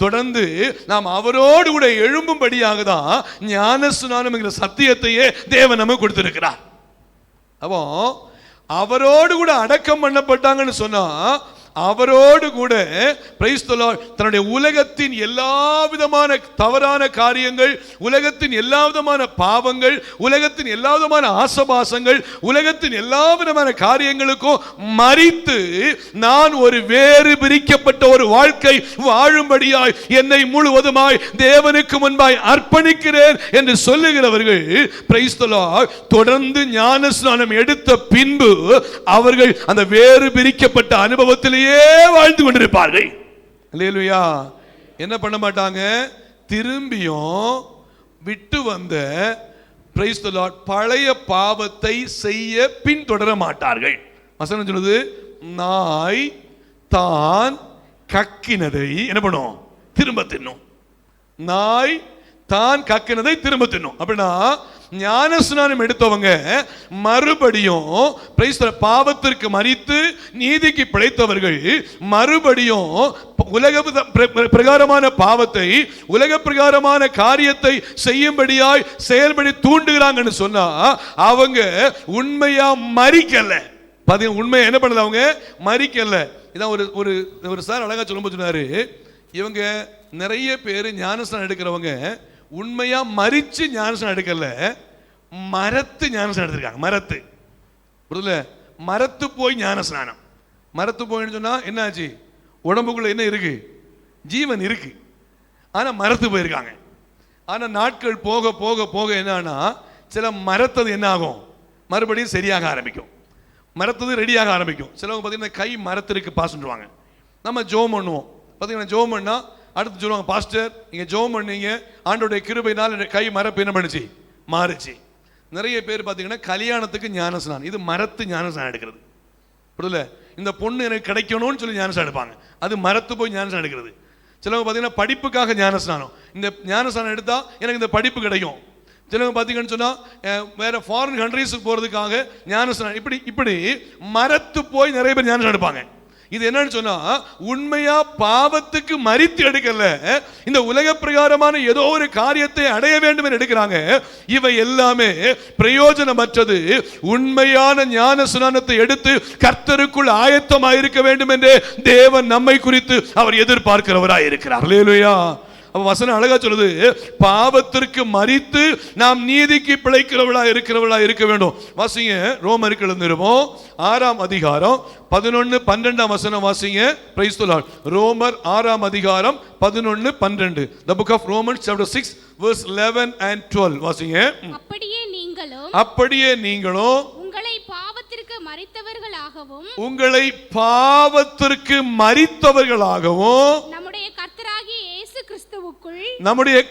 தொடர்ந்து நாம் அவரோடு கூட எழும்பும்படியாக தான் ஞான ஸ்நானம் என்கிற சத்தியத்தையே தேவன் நமக்கு கொடுத்திருக்கிறார். அப்போ அவரோடு கூட அடக்கம் பண்ணப்பட்டாங்கன்னு சொன்னா, அவரோடு கூட பிரைஸ் தி லார்ட் தன்னுடைய உலகத்தின் எல்லா விதமான தவறான காரியங்கள், உலகத்தின் எல்லா விதமான பாவங்கள், உலகத்தின் எல்லா விதமான ஆசபாசங்கள், உலகத்தின் எல்லா விதமான காரியங்களுக்கும் மரித்து நான் ஒரு வேறு பிரிக்கப்பட்ட ஒரு வாழ்க்கை வாழும்படியாய் என்னை முழுவதுமாய் தேவனுக்கு முன்பாய் அர்ப்பணிக்கிறேன் என்று சொல்லுகிறவர்கள் பிரைஸ் தி லார்ட் தொடர்ந்து ஞான ஸ்நானம் எடுத்த பின்பு அவர்கள் அந்த வேறு பிரிக்கப்பட்ட அனுபவத்தில் வாழ்ந்து கொண்டிருப்பார்கள். அல்லேலூயா. என்ன பண்ண மாட்டாங்க, திரும்பியும் விட்டு வந்த பிரைஸ் தி லார்ட் பழைய பாவத்தை செய்ய பின்தொடர மாட்டார்கள். வசனம் சொல்லுது, நாய் தான் கக்கினதை என்ன பண்ணும், திரும்ப தின்னும். நாய் தான் கக்கினதை திரும்ப தின்னும். அப்படின்னா ஞான ஸ்நானம் எடுத்தவங்க மறுபடியும் பாவத்திற்கு மரித்து நீதிக்கு பிழைத்தவர்கள் மறுபடியும் உலக பிரகாரமான பாவத்தை, உலக பிரகாரமான காரியத்தை செய்யும்படியாய் செயல்படி தூண்டுகிறாங்கன்னு சொன்னா அவங்க உண்மையா மரிக்கல. உண்மையா என்ன பண்ணல, அவங்க மரிக்கல. இதான் ஒரு சார் அழகா சொல்லும்போது சொன்னாரு, இவங்க நிறைய பேர் ஞானஸ்நானம் எடுக்கிறவங்க உண்மையா மரிச்சு ஞானஸ்நானம் எடுக்கல, மரத்து ஞானஸ்நானம் எடுத்திருக்காங்க. மரத்து புரியல, மரத்து போய் ஞானஸ்நானம். மரத்து போயின்னு சொன்னா என்ன ஆச்சு, உடம்புக்குள்ள என்ன இருக்கு, ஜீவன் இருக்கு, ஆனா மரத்து போயிருக்காங்க. ஆனா நாட்கள் போக போக போக என்னன்னா சில மரத்தது என்ன ஆகும், மறுபடியும் சரியாக ஆரம்பிக்கும், மரத்தது ரெடியாக ஆரம்பிக்கும். சிலவங்க பார்த்தீங்கன்னா கை மரத்திற்கு பாசுவாங்க. நம்ம ஜோம் பண்ணுவோம், பார்த்தீங்கன்னா ஜோம் பண்ணா அடுத்து சொல்லுவாங்க, பாஸ்டர் நீங்க ஜோம் பண்ணீங்க, ஆண்டோடைய கிருபையினால் கை மரப்பு என்ன பண்ணுச்சு, மாறுச்சு. நிறைய பேர் பார்த்தீங்கன்னா கல்யாணத்துக்கு ஞானஸ்நானம், இது மரத்து ஞானஸ்நானம் எடுக்கிறது. புரியல, இந்த பொண்ணு எனக்கு கிடைக்கணும்னு சொல்லி ஞானஸ்நானம் எடுப்பாங்க, அது மரத்து போய் ஞானஸ்நானம் எடுக்கிறது. சிலவங்க பார்த்தீங்கன்னா படிப்புக்காக ஞானஸ்நானம், இந்த ஞானஸ்நானம் எடுத்தா எனக்கு இந்த படிப்பு கிடைக்கும். சிலவங்க பார்த்தீங்கன்னு சொன்னா வேற ஃபாரின் கண்ட்ரீஸுக்கு போறதுக்காக ஞானஸ்நானம், இப்படி மரத்து போய் நிறைய பேர் ஞானஸ்நானம் எடுப்பாங்க. இது என்னன்னு சொன்னா உண்மையா பாவத்துக்கு மரித்து எடுக்கல, இந்த உலக பிரகாரமான ஏதோ ஒரு காரியத்தை அடைய வேண்டும் என்று எடுக்கிறாங்க. இவை எல்லாமே பிரயோஜனமற்றது. உண்மையான ஞான ஸ்நானத்தை எடுத்து கர்த்தருக்குள் ஆயத்தமாயிருக்க வேண்டும் என்று தேவன் நம்மை குறித்து அவர் எதிர்பார்க்கிறவராய் இருக்கிறார். அல்லேலூயா. அப்ப வசனம் அழகா சொல்லுது, பாவத்திற்கு மரித்து நாம் நீதிக்கு பிழைக்கிறவளா இருக்க வேண்டும். வாசிங்க, ரோமருக்கு எழுந்திருப்போம் 6ஆம் அதிகாரம் 11-12 வசனம் வாசிங்க. Praise the Lord. ரோமர் 6ஆம் அதிகாரம் 11-12. The book of Romans chapter 6 verse 11 and 12 வாசிங்க. அப்படியே நீங்களும் உங்களை பாவத்திற்கு மரித்தவர்களாகவும் நம்முடைய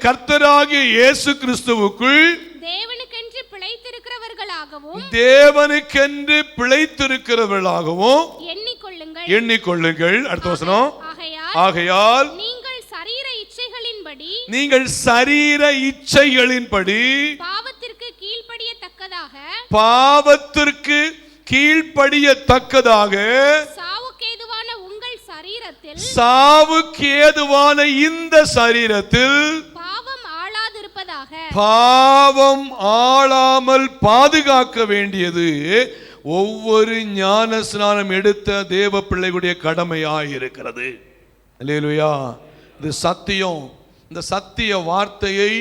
கர்த்தராகிய இயேசு கிறிஸ்துவுக்குள் தேவனுக்கென்று பிழைத்திருக்கிறவர்களாகவும் எண்ணிக்கொள்ளுங்கள். அடுத்த வசனம், ஆகையால் நீங்கள் சரீர நீங்கள் சரீர இச்சைகளின்படி பாவத்திற்கு கீழ்ப்படியத்தக்கதாக சாவுக்கேதுவான உங்கள் சரீரத்தில் இந்த சரீரத்தில் பாவம் ஆளாமல் பாதுகாக்க வேண்டியது ஒவ்வொரு ஞான ஸ்நானம் எடுத்த தேவ பிள்ளைகளுடைய கடமையாயிருக்கிறது. அல்லேலூயா. இது சத்தியம். இந்த சத்திய வார்த்தையை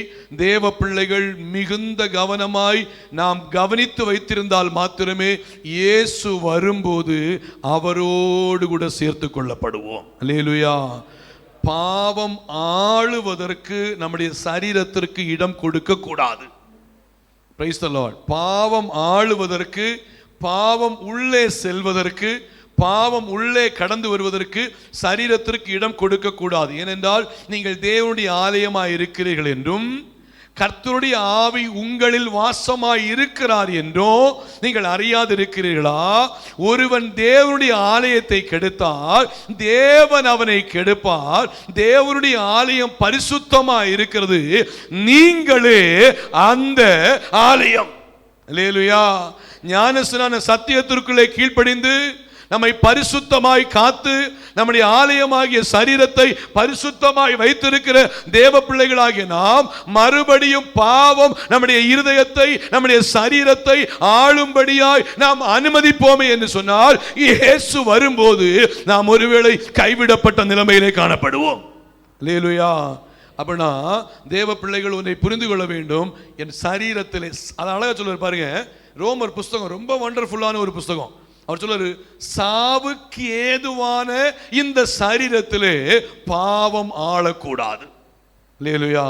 தேவ பிள்ளைகள் மிகுந்த கவனமாய் நாம் கவனித்து வைத்திருந்தால் மாத்திரமே இயேசு வரும்போது அவரோடு கூட சேர்த்து கொள்ளப்படுவோம். அல்லேலூயா. பாவம் ஆளுவதற்கு நம்முடைய சரீரத்திற்கு இடம் கொடுக்க கூடாது. Price the Lord. பாவம் ஆளுவதற்கு, பாவம் உள்ளே செல்வதற்கு, பாவம் உள்ளே கடந்து வருவதற்கு சரீரத்திற்கு இடம் கொடுக்க கூடாது. ஏனென்றால் நீங்கள் தேவனுடைய ஆலயமாய் இருக்கிறீர்கள் என்றும் கர்த்தருடைய ஆவி உங்களில் வாசமாய் இருக்கிறார் என்றோ நீங்கள் அறியாதிருக்கிறீர்களா? ஒருவன் தேவனுடைய ஆலயத்தை கெடுத்தால் தேவன் அவனை கெடுப்பார். தேவனுடைய ஆலயம் பரிசுத்தமாய் இருக்கிறது, நீங்களே அந்த ஆலயம். அல்லேலூயா. ஞானஸ்நான சத்தியத்திற்குள்ளே கீழ்ப்படிந்து நம்மை பரிசுத்தமாய் காத்து நம்முடைய ஆலயமாகிய சரீரத்தை பரிசுத்தமாய் வைத்திருக்கிற தேவ பிள்ளைகளாகிய நாம் மறுபடியும் பாவம் நம்முடைய இருதயத்தை, நம்முடைய சரீரத்தை ஆளும்படியாய் நாம் அனுமதிப்போமே என்று சொன்னால் இயேசு வரும்போது நாம் ஒருவேளை கைவிடப்பட்ட நிலைமையிலே காணப்படுவோம். அல்லேலூயா. அப்படின்னா தேவ பிள்ளைகள் ஒன்றை புரிந்து கொள்ள வேண்டும். என் சரீரத்திலே, அது அழகா சொல்லுவார் பாருங்க, ரோமர் புஸ்தகம் ரொம்ப வண்டர்ஃபுல்லான ஒரு புஸ்தகம். அவர் சொல்றாரு, சாவுக்கு ஏதுவான இந்த சரீரத்திலே பாவம் ஆளக்கூடாது. அல்லேலூயா.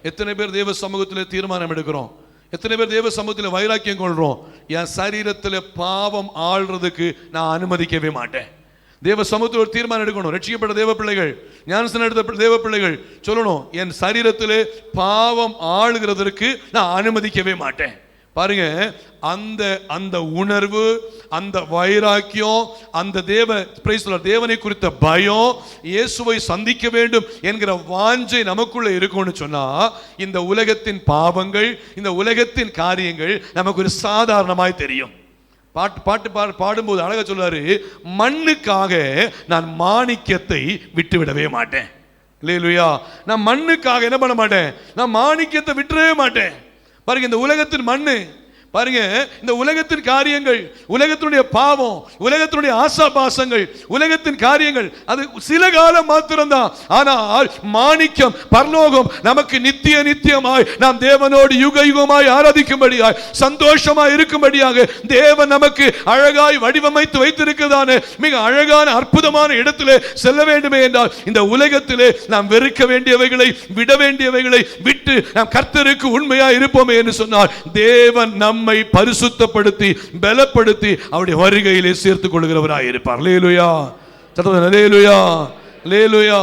எத்தனை பேர் தேவ சமூகத்திலே தீர்மானம் எடுக்கிறோம்? எத்தனை பேர் தேவ சமூகத்தில் வைராக்கியம் கொள்றோம்? என் சரீரத்தில் பாவம் ஆள்றதுக்கு நான் அனுமதிக்கவே மாட்டேன். தேவ சமூகத்தில் ஒரு தீர்மானம் எடுக்கணும். ரட்சிக்கப்பட்ட தேவ பிள்ளைகள், ஞானஸ்நானம் எடுத்த தேவ பிள்ளைகள் சொல்லணும், என் சரீரத்திலே பாவம் ஆளுகிறதற்கு நான் அனுமதிக்கவே மாட்டேன். பாருங்க, அந்த உணர்வு, அந்த வைராக்கியம், அந்த தேவனை குறித்த பயம், இயேசுவை சந்திக்க வேண்டும் என்கிற வாஞ்சை நமக்குள்ள இருக்கும்னு சொன்னா இந்த உலகத்தின் பாவங்கள், இந்த உலகத்தின் காரியங்கள் நமக்கு ஒரு சாதாரணமாய் தெரியும். பாடும்போது அழகா சொல்றாரு, மண்ணுக்காக நான் மாணிக்கத்தை விட்டுவிடவே மாட்டேன். இல்லையா? நான் மண்ணுக்காக என்ன பண்ண மாட்டேன், நான் மாணிக்கத்தை விட்டுறவே மாட்டேன். பாருங்க, இந்த உலகத்தின் மண்ணு, பாருங்க இந்த உலகத்தின் காரியங்கள், உலகத்தினுடைய பாவம், உலகத்தினுடைய ஆசாபாசங்கள், உலகத்தின் காரியங்கள் அது சில காலம் மாத்திரம்தான். ஆனால் மாணிக்கம், பரலோகம் நமக்கு நித்திய நித்தியமாய் நாம் தேவனோடு யுக யுகமாய் ஆராதிக்கும்படியாய், சந்தோஷமாய் இருக்கும்படியாக தேவன் நமக்கு அழகாய் வடிவமைத்து வைத்திருக்கிறதான மிக அழகான அற்புதமான இடத்திலே செல்ல வேண்டுமே என்றால் இந்த உலகத்திலே நாம் வெறுக்க வேண்டியவைகளை, விட வேண்டியவைகளை விட்டு நாம் கர்த்தருக்கு உண்மையாய் இருப்போமே என்று சொன்னால் தேவன் நம்மை பரிசுத்தப்படுத்தி பலப்படுத்தி அவருடைய வருகையிலே சேர்த்துக் கொள்கிறவராய் இருப்பார். அல்லேலூயா. அல்லேலூயா. அல்லேலூயா.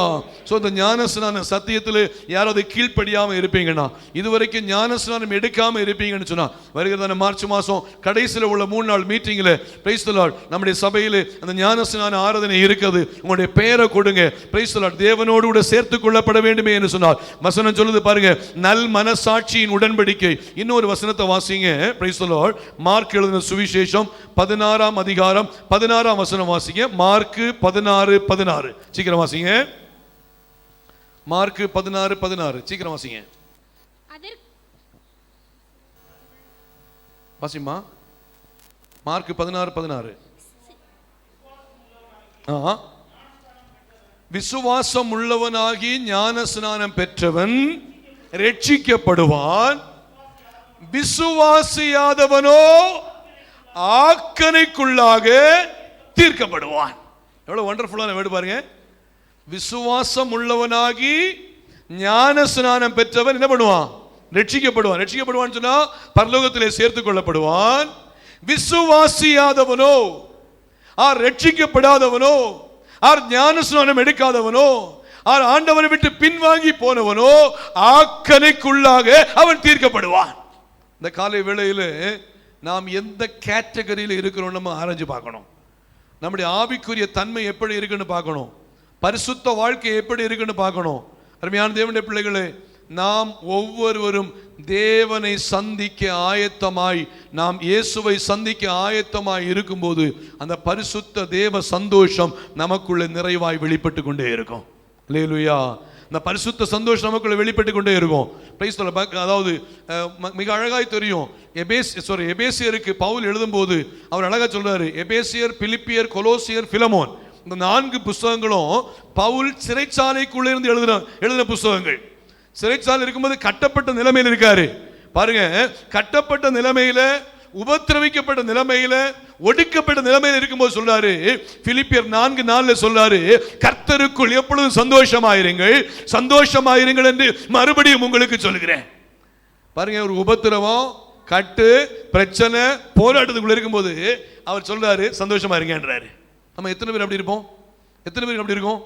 ஸோ இந்த ஞானஸ்நான சத்தியத்தில் யாராவது கீழ்ப்படியாமல் இருப்பீங்கன்னா, இதுவரைக்கும் ஞானஸ்நானம் எடுக்காமல் இருப்பீங்கன்னு சொன்னால், வருகிறதான மார்ச் மாதம் கடைசியில் உள்ள 3 நாள் மீட்டிங்கில் பிரைஸ் தி லார்ட் நம்முடைய சபையில் அந்த ஞானஸ்நான ஆராதனை இருக்குது. உங்களுடைய பெயரை கொடுங்க. பிரைஸ் தி லார்ட் தேவனோடு கூட சேர்த்து கொள்ளப்பட வேண்டுமே என்று சொன்னார். வசனம் சொல்லுது பாருங்க, நல் மனசாட்சியின் உடன்படிக்கை. இன்னொரு வசனத்தை வாசிங்க. பிரைஸ் தி லார்ட் மார்க் எழுதின சுவிசேஷம் 16ஆம் அதிகாரம் 16ஆம் வசனம் வாசிங்க. மார்க் 16:16 சீக்கிரம் வாசிங்க. மார்க் 16:16 சீக்கிரம் வாசிங்க. வாசிமா. மார்க் 16:16. விசுவாசம் உள்ளவனாகி ஞான ஸ்நானம் பெற்றவன் ரட்சிக்கப்படுவான், விசுவாசியாதவனோ ஆக்கனைக்குள்ளாக தீர்க்கப்படுவான். எவ்வளவு வண்டர்ஃபுல்லான வேர்டு பாருங்க. விசுவாசம் உள்ளவனாகி ஞான ஸ்நானம் பெற்றவன் என்ன பண்ணுவான்? ரட்சிக்கப்படுவான். ரட்சிக்கப்படுவான் சொன்னா பரலோகத்திலே சேர்த்துக் கொள்ளப்படுவான். விசுவாசியாதவனோ, ரட்சிக்கப்படாதவனோ, ஞான ஸ்நானம் எடுக்காதவனோ, ஆண்டவனை விட்டு பின்வாங்கி போனவனோ ஆக்கனைக்குள்ளாக அவன் தீர்க்கப்படுவான். இந்த காலை வேளையில் நாம் எந்த கேட்டகரியில் இருக்கிறோம் நம்ம ஆராய்ச்சி பார்க்கணும். நம்முடைய ஆவிக்குரிய தன்மை எப்படி இருக்குன்னு பார்க்கணும். பரிசுத்த வாழ்க்கை எப்படி இருக்குன்னு பார்க்கணும். அருமையான தேவனுடைய பிள்ளைகளே, நாம் ஒவ்வொருவரும் தேவனை சந்திக்க ஆயத்தமாய், நாம் இயேசுவை சந்திக்க ஆயத்தமாய் இருக்கும்போது அந்த பரிசுத்த தேவ சந்தோஷம் நமக்குள்ள நிறைவாய் வெளிப்பட்டு கொண்டே இருக்கும். அல்லேலூயா. இந்த பரிசுத்த சந்தோஷம் நமக்குள்ள வெளிப்பட்டு கொண்டே இருக்கும். அதாவது மிக அழகாய் தெரியும். எபேசியருக்கு பவுல் எழுதும்போது அவர் அழகா சொல்றாரு, எபேசியர், பிலிப்பியர், கொலோசியர், பிலமோன், இந்த 4 புஸ்தகங்களும் பவுல் சிறைச்சாலைக்குள்ள இருந்து எழுதின புஸ்தகங்கள். சிறைச்சாலை இருக்கும்போது கட்டப்பட்ட நிலைமையில் இருக்காரு பாருங்க. கட்டப்பட்ட நிலைமையில, உபத்திரவிக்கப்பட்ட நிலைமையில, ஒடுக்கப்பட்ட நிலைமையில் இருக்கும்போது சொல்றாரு, பிலிப்பியர் 4:4 சொல்றாரு, கர்த்தருக்குள் எப்பொழுதும் சந்தோஷமாயிருங்கள், சந்தோஷமாயிருங்கள் என்று மறுபடியும் உங்களுக்கு சொல்கிறேன். பாருங்க, ஒரு உபத்திரவம், கட்டு, பிரச்சனை, போராட்டத்துக்குள்ள இருக்கும்போது அவர் சொல்றாரு சந்தோஷமா இருங்கன்றாரு. நம்ம எத்தனை பேர் அப்படி இருப்போம்? எத்தனை பேர் அப்படி இருக்கும்?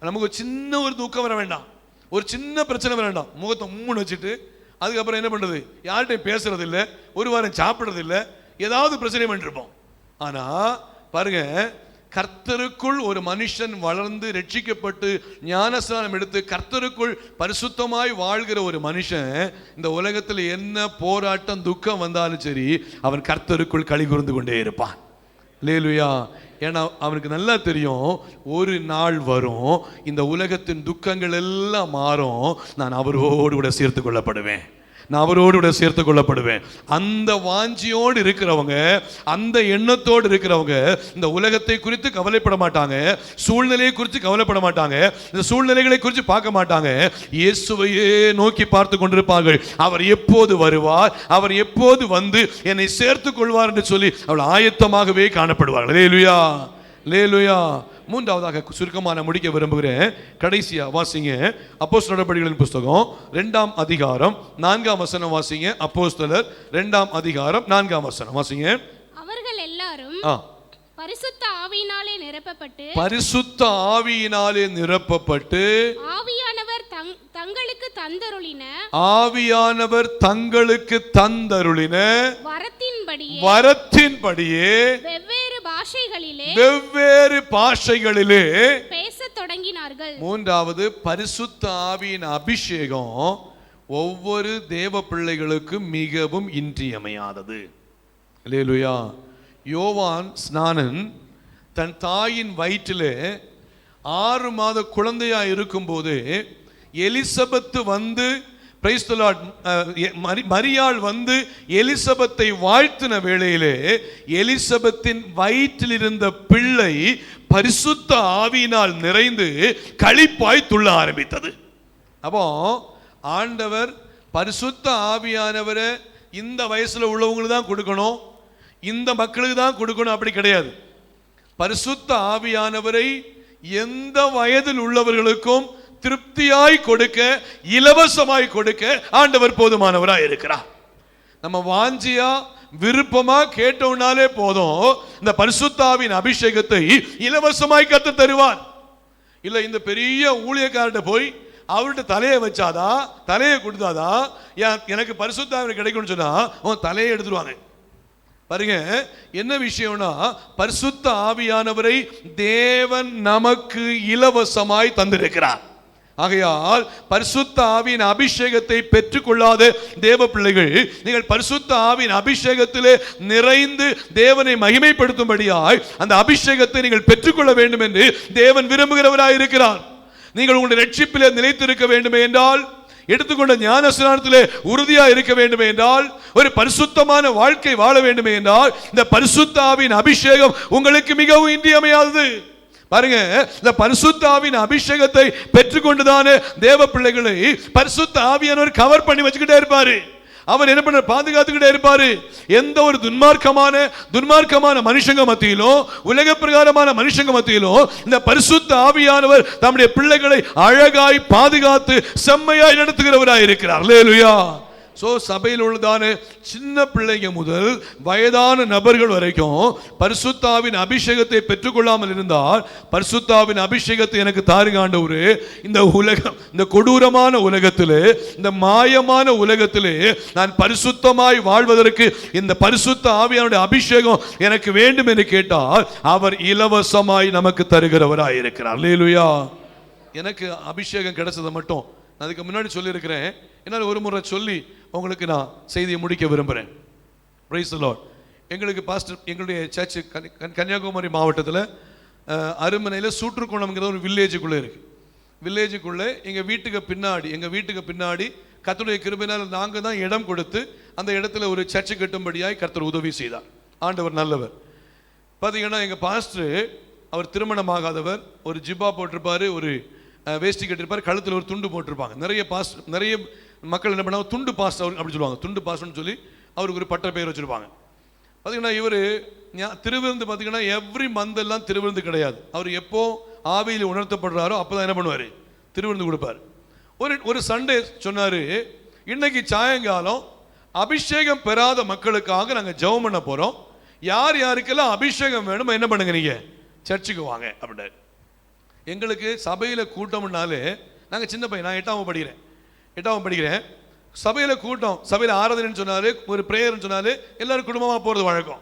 நமக்கு சின்ன ஒரு தூக்கம் வர வேண்டாம், ஒரு சின்ன பிரச்சனை வர வேண்டாம், முகத்தை மூணு வச்சுட்டு அதுக்கப்புறம் என்ன பண்றது, யார்கிட்டையும் பேசுறது இல்லை, ஒரு வாரம் சாப்பிட்றது இல்லை, ஏதாவது பிரச்சனை பண்ணிருப்போம். ஆனா பாருங்க, கர்த்தருக்குள் ஒரு மனுஷன் வளர்ந்து ரட்சிக்கப்பட்டு ஞானஸ்நானம் எடுத்து கர்த்தருக்குள் பரிசுத்தமாய் வாழ்கிற ஒரு மனுஷன் இந்த உலகத்தில் என்ன போராட்டம் துக்கம் வந்தாலும் சரி, அவன் கர்த்தருக்குள் களி கூர்ந்து கொண்டே இருப்பான். அல்லேலூயா. ஏன்னா அவனுக்கு நல்லா தெரியும், ஒரு நாள் வரும், இந்த உலகத்தின் துக்கங்கள் எல்லாம் மாறும், நான் அவரோடு கூட சேர்த்து கொள்ளப்படுவேன், நான் அவரோடு கூட சேர்த்து கொள்ளப்படுவேன். அந்த வாஞ்சியோடு இருக்கிறவங்க, அந்த எண்ணத்தோடு இருக்கிறவங்க இந்த உலகத்தை குறித்து கவலைப்பட மாட்டாங்க, சூழ்நிலையை குறித்து கவலைப்பட மாட்டாங்க, இந்த சூழ்நிலைகளை குறித்து பார்க்க மாட்டாங்க, இயேசுவையே நோக்கி பார்த்து கொண்டிருப்பார்கள். அவர் எப்போது வருவார், அவர் எப்போது வந்து என்னை சேர்த்து கொள்வார் என்று சொல்லி அவள் ஆயத்தமாகவே காணப்படுவார்கள். அல்லேலூயா, அல்லேலூயா. மூன்றாவதாக சுருக்கமான முடிக்க விரும்புகிறேன். கடைசியா வாசிங்க அப்போஸ்தலர் நடபடிகளின் புஸ்தகம் 2ஆம் அதிகாரம் 4ஆம் வசனம் வாசிங்க. அப்போஸ்தலர் 2ஆம் அதிகாரம் 4ஆம் வசனம் வாசிங்க. அவர்கள் எல்லாரும் பரிசுத்த ஆவியினாலே நிரப்பப்பட்டு, பரிசுத்த ஆவியினாலே நிரப்பப்பட்டு, ஆவியானவர் தங்களுக்கு தந்தருளின, ஆவியானவர் தங்களுக்கு தந்தருளின வரத்தின்படியே வெவ்வேறு பாஷைகளிலே பேசத் தொடங்கினார்கள். மூன்றாவது, பரிசுத்த ஆவியின் அபிஷேகம் ஒவ்வொரு தேவ பிள்ளைகளுக்கும் மிகவும் இன்றியமையாதது. அல்லேலூயா. யோவான் ஸ்நானன் தன் தாயின் வயிற்றிலே 6 மாத குழந்தையா இருக்கும்போது எலிசபெத்து வந்து, பிரைஸ் தி லார்ட், மரியாள் வந்து எலிசபெத்தை வாழ்த்தின வேளையிலே எலிசபெத்தின் வயிற்றில் இருந்த பிள்ளை பரிசுத்த ஆவியினால் நிறைந்து களிப்பாய் துள்ள ஆரம்பித்தது. அப்போ ஆண்டவர் பரிசுத்த ஆவியானவரை இந்த வயசுல உள்ளவங்களுக்கு தான் கொடுக்கணும், இந்த மக்களுக்கு தான் கொடுக்கணும், அப்படி கிடையாது. பரிசுத்த ஆவியானவரை எந்த வயதில் உள்ளவர்களுக்கும் திருப்தியாய் கொடுக்க, இலவசமாய் கொடுக்க ஆண்டவர் போதுமானவராய் இருக்கிறார். நம்ம வாஞ்சியா விருப்பமா கேட்டோம்னாலே போதும், இந்த பரிசுத்த ஆவியின் அபிஷேகத்தை இலவசமாய் கத்து தருவார். இல்ல இந்த பெரிய ஊழியக்காரர்கிட்ட போய் அவர்கிட்ட தலையை வச்சாதான், தலையை கொடுத்தாதான் எனக்கு பரிசுத்த ஆவி கிடைக்கும்னு சொன்னா உன் தலையை எடுத்துருவாங்க. பாருங்க என்ன விஷயம்னா, பரிசுத்த ஆவியானவரை தேவன் நமக்கு இலவசமாய் தந்திருக்கிறார். ஆகையால் பரிசுத்த ஆவியின் அபிஷேகத்தை பெற்றுக்கொள்ளாத தேவ பிள்ளைகள், நீங்கள் பரிசுத்த ஆவியின் அபிஷேகத்திலே நிறைந்து தேவனை மகிமைப்படுத்தும்படியாய் அந்த அபிஷேகத்தை நீங்கள் பெற்றுக்கொள்ள வேண்டும் என்று தேவன் விரும்புகிறவராய் இருக்கிறார். நீங்கள் உங்களுடைய ரட்சிப்பிலே நிலைத்திருக்க வேண்டுமே என்றால், எடுத்துக்கொண்ட ஞானஸ்நானத்திலே உறுதியா இருக்க வேண்டுமே என்றால், ஒரு பரிசுத்தமான வாழ்க்கை வாழ வேண்டுமே என்றால், இந்த பரிசுத்த ஆவியின் அபிஷேகம் உங்களுக்கு மிகவும் இன்றியமையாதது. பாருங்க, இந்த பரிசுத்த ஆவியின் அபிஷேகத்தை பெற்றுக்கொண்டுதானே தேவ பிள்ளைகளை பரிசுத்த ஆவியானவர் கவர் பண்ணி வச்சுக்கிட்டே இருப்பாரு. அவர் என்ன பண்ண, பாதுகாத்துக்கிட்டே இருப்பாரு. எந்த ஒரு துன்மார்க்கமான மனுஷங்க மத்தியிலும், உலக பிரகாரமான மனுஷங்க மத்தியிலும் இந்த பரிசுத்த ஆவியானவர் தம்முடைய பிள்ளைகளை அழகாய் பாதுகாத்து செம்மையாய் நடத்துகிறவராய் இருக்கிறார். அல்லேலூயா. சோ சபையில் உள்ளதான சின்ன பிள்ளைங்க முதல் வயதான நபர்கள் வரைக்கும் பரிசுத்த ஆவியின் அபிஷேகத்தை பெற்றுக்கொள்ளாமல் இருந்தால், பரிசுத்த ஆவியின் அபிஷேகத்தை எனக்கு தாருங்க ஆண்டவரே, இந்த உலகம், இந்த கொடூரமான உலகத்திலே, இந்த மாயமான உலகத்திலே நான் பரிசுத்தமாய் வாழ்வதற்கு இந்த பரிசுத்த ஆவியானுடைய அபிஷேகம் எனக்கு வேண்டும் என்று கேட்டால் அவர் இலவசமாய் நமக்கு தருகிறவராய் இருக்கிறார். அல்லேலூயா. எனக்கு அபிஷேகம் கிடைச்சதை மட்டும் அதுக்கு முன்னாடி சொல்லியிருக்கிறேன், என்னால் ஒரு முறை சொல்லி உங்களுக்கு நான் செய்தியை முடிக்க விரும்புகிறேன். Price the Lord. எங்களுக்கு பாஸ்டர், எங்களுடைய சர்ச்சு கன்னியாகுமரி மாவட்டத்தில் அருமனையில் சூற்றுக்கோணம்ங்கிற ஒரு வில்லேஜுக்குள்ளே இருக்குது. வில்லேஜுக்குள்ளே எங்கள் வீட்டுக்கு பின்னாடி கர்த்தருடைய கிருபையினால் நாங்கள் தான் இடம் கொடுத்து அந்த இடத்துல ஒரு சர்ச்சு கட்டும்படியாய் கர்த்தர் உதவி செய்தார். ஆண்டவர் நல்லவர். பார்த்தீங்கன்னா எங்கள் பாஸ்டர், அவர் திருமணமாகாதவர், ஒரு ஜிப்பா போட்டிருப்பார், ஒரு வேஷ்டி கட்டிருப்பார், கழுத்தில் ஒரு துண்டு போட்டிருப்பாங்க. நிறைய மக்கள் என்ன பண்ணாங்க, துண்டு பாஸ்டர் அவர் அப்படி சொல்லுவாங்க. துண்டு பாஸ்டர்னு சொல்லி அவருக்கு ஒரு பட்ட பெயர் வச்சுருப்பாங்க. பார்த்தீங்கன்னா இவர் திருவிருந்து பார்த்தீங்கன்னா எவ்ரி மந்த் எல்லாம் திருவிருந்து கிடையாது. அவர் எப்போ ஆவியில் உணர்த்தப்படுறாரோ அப்போ தான் என்ன பண்ணுவார், திருவிருந்து கொடுப்பார். ஒரு சண்டே சொன்னார், இன்னைக்கு சாயங்காலம் அபிஷேகம் பெறாத மக்களுக்காக நாங்கள் ஜெபம் பண்ண போகிறோம். யார் யாருக்கெல்லாம் அபிஷேகம் வேணுமோ என்ன பண்ணுங்க, நீங்கள் சர்ச்சுக்கு வாங்க அப்படின்னாரு. எங்களுக்கு சபையில் கூட்டம்னாலே, நாங்கள் சின்ன பையன், நான் 8ஆம் படிக்கிறேன். சபையில் கூட்டம், சபையில் ஆராதனைன்னு சொன்னாலே, ஒரு ப்ரேயர்னு சொன்னாலே எல்லாரும் குடும்பமாக போகிறது வழக்கம்.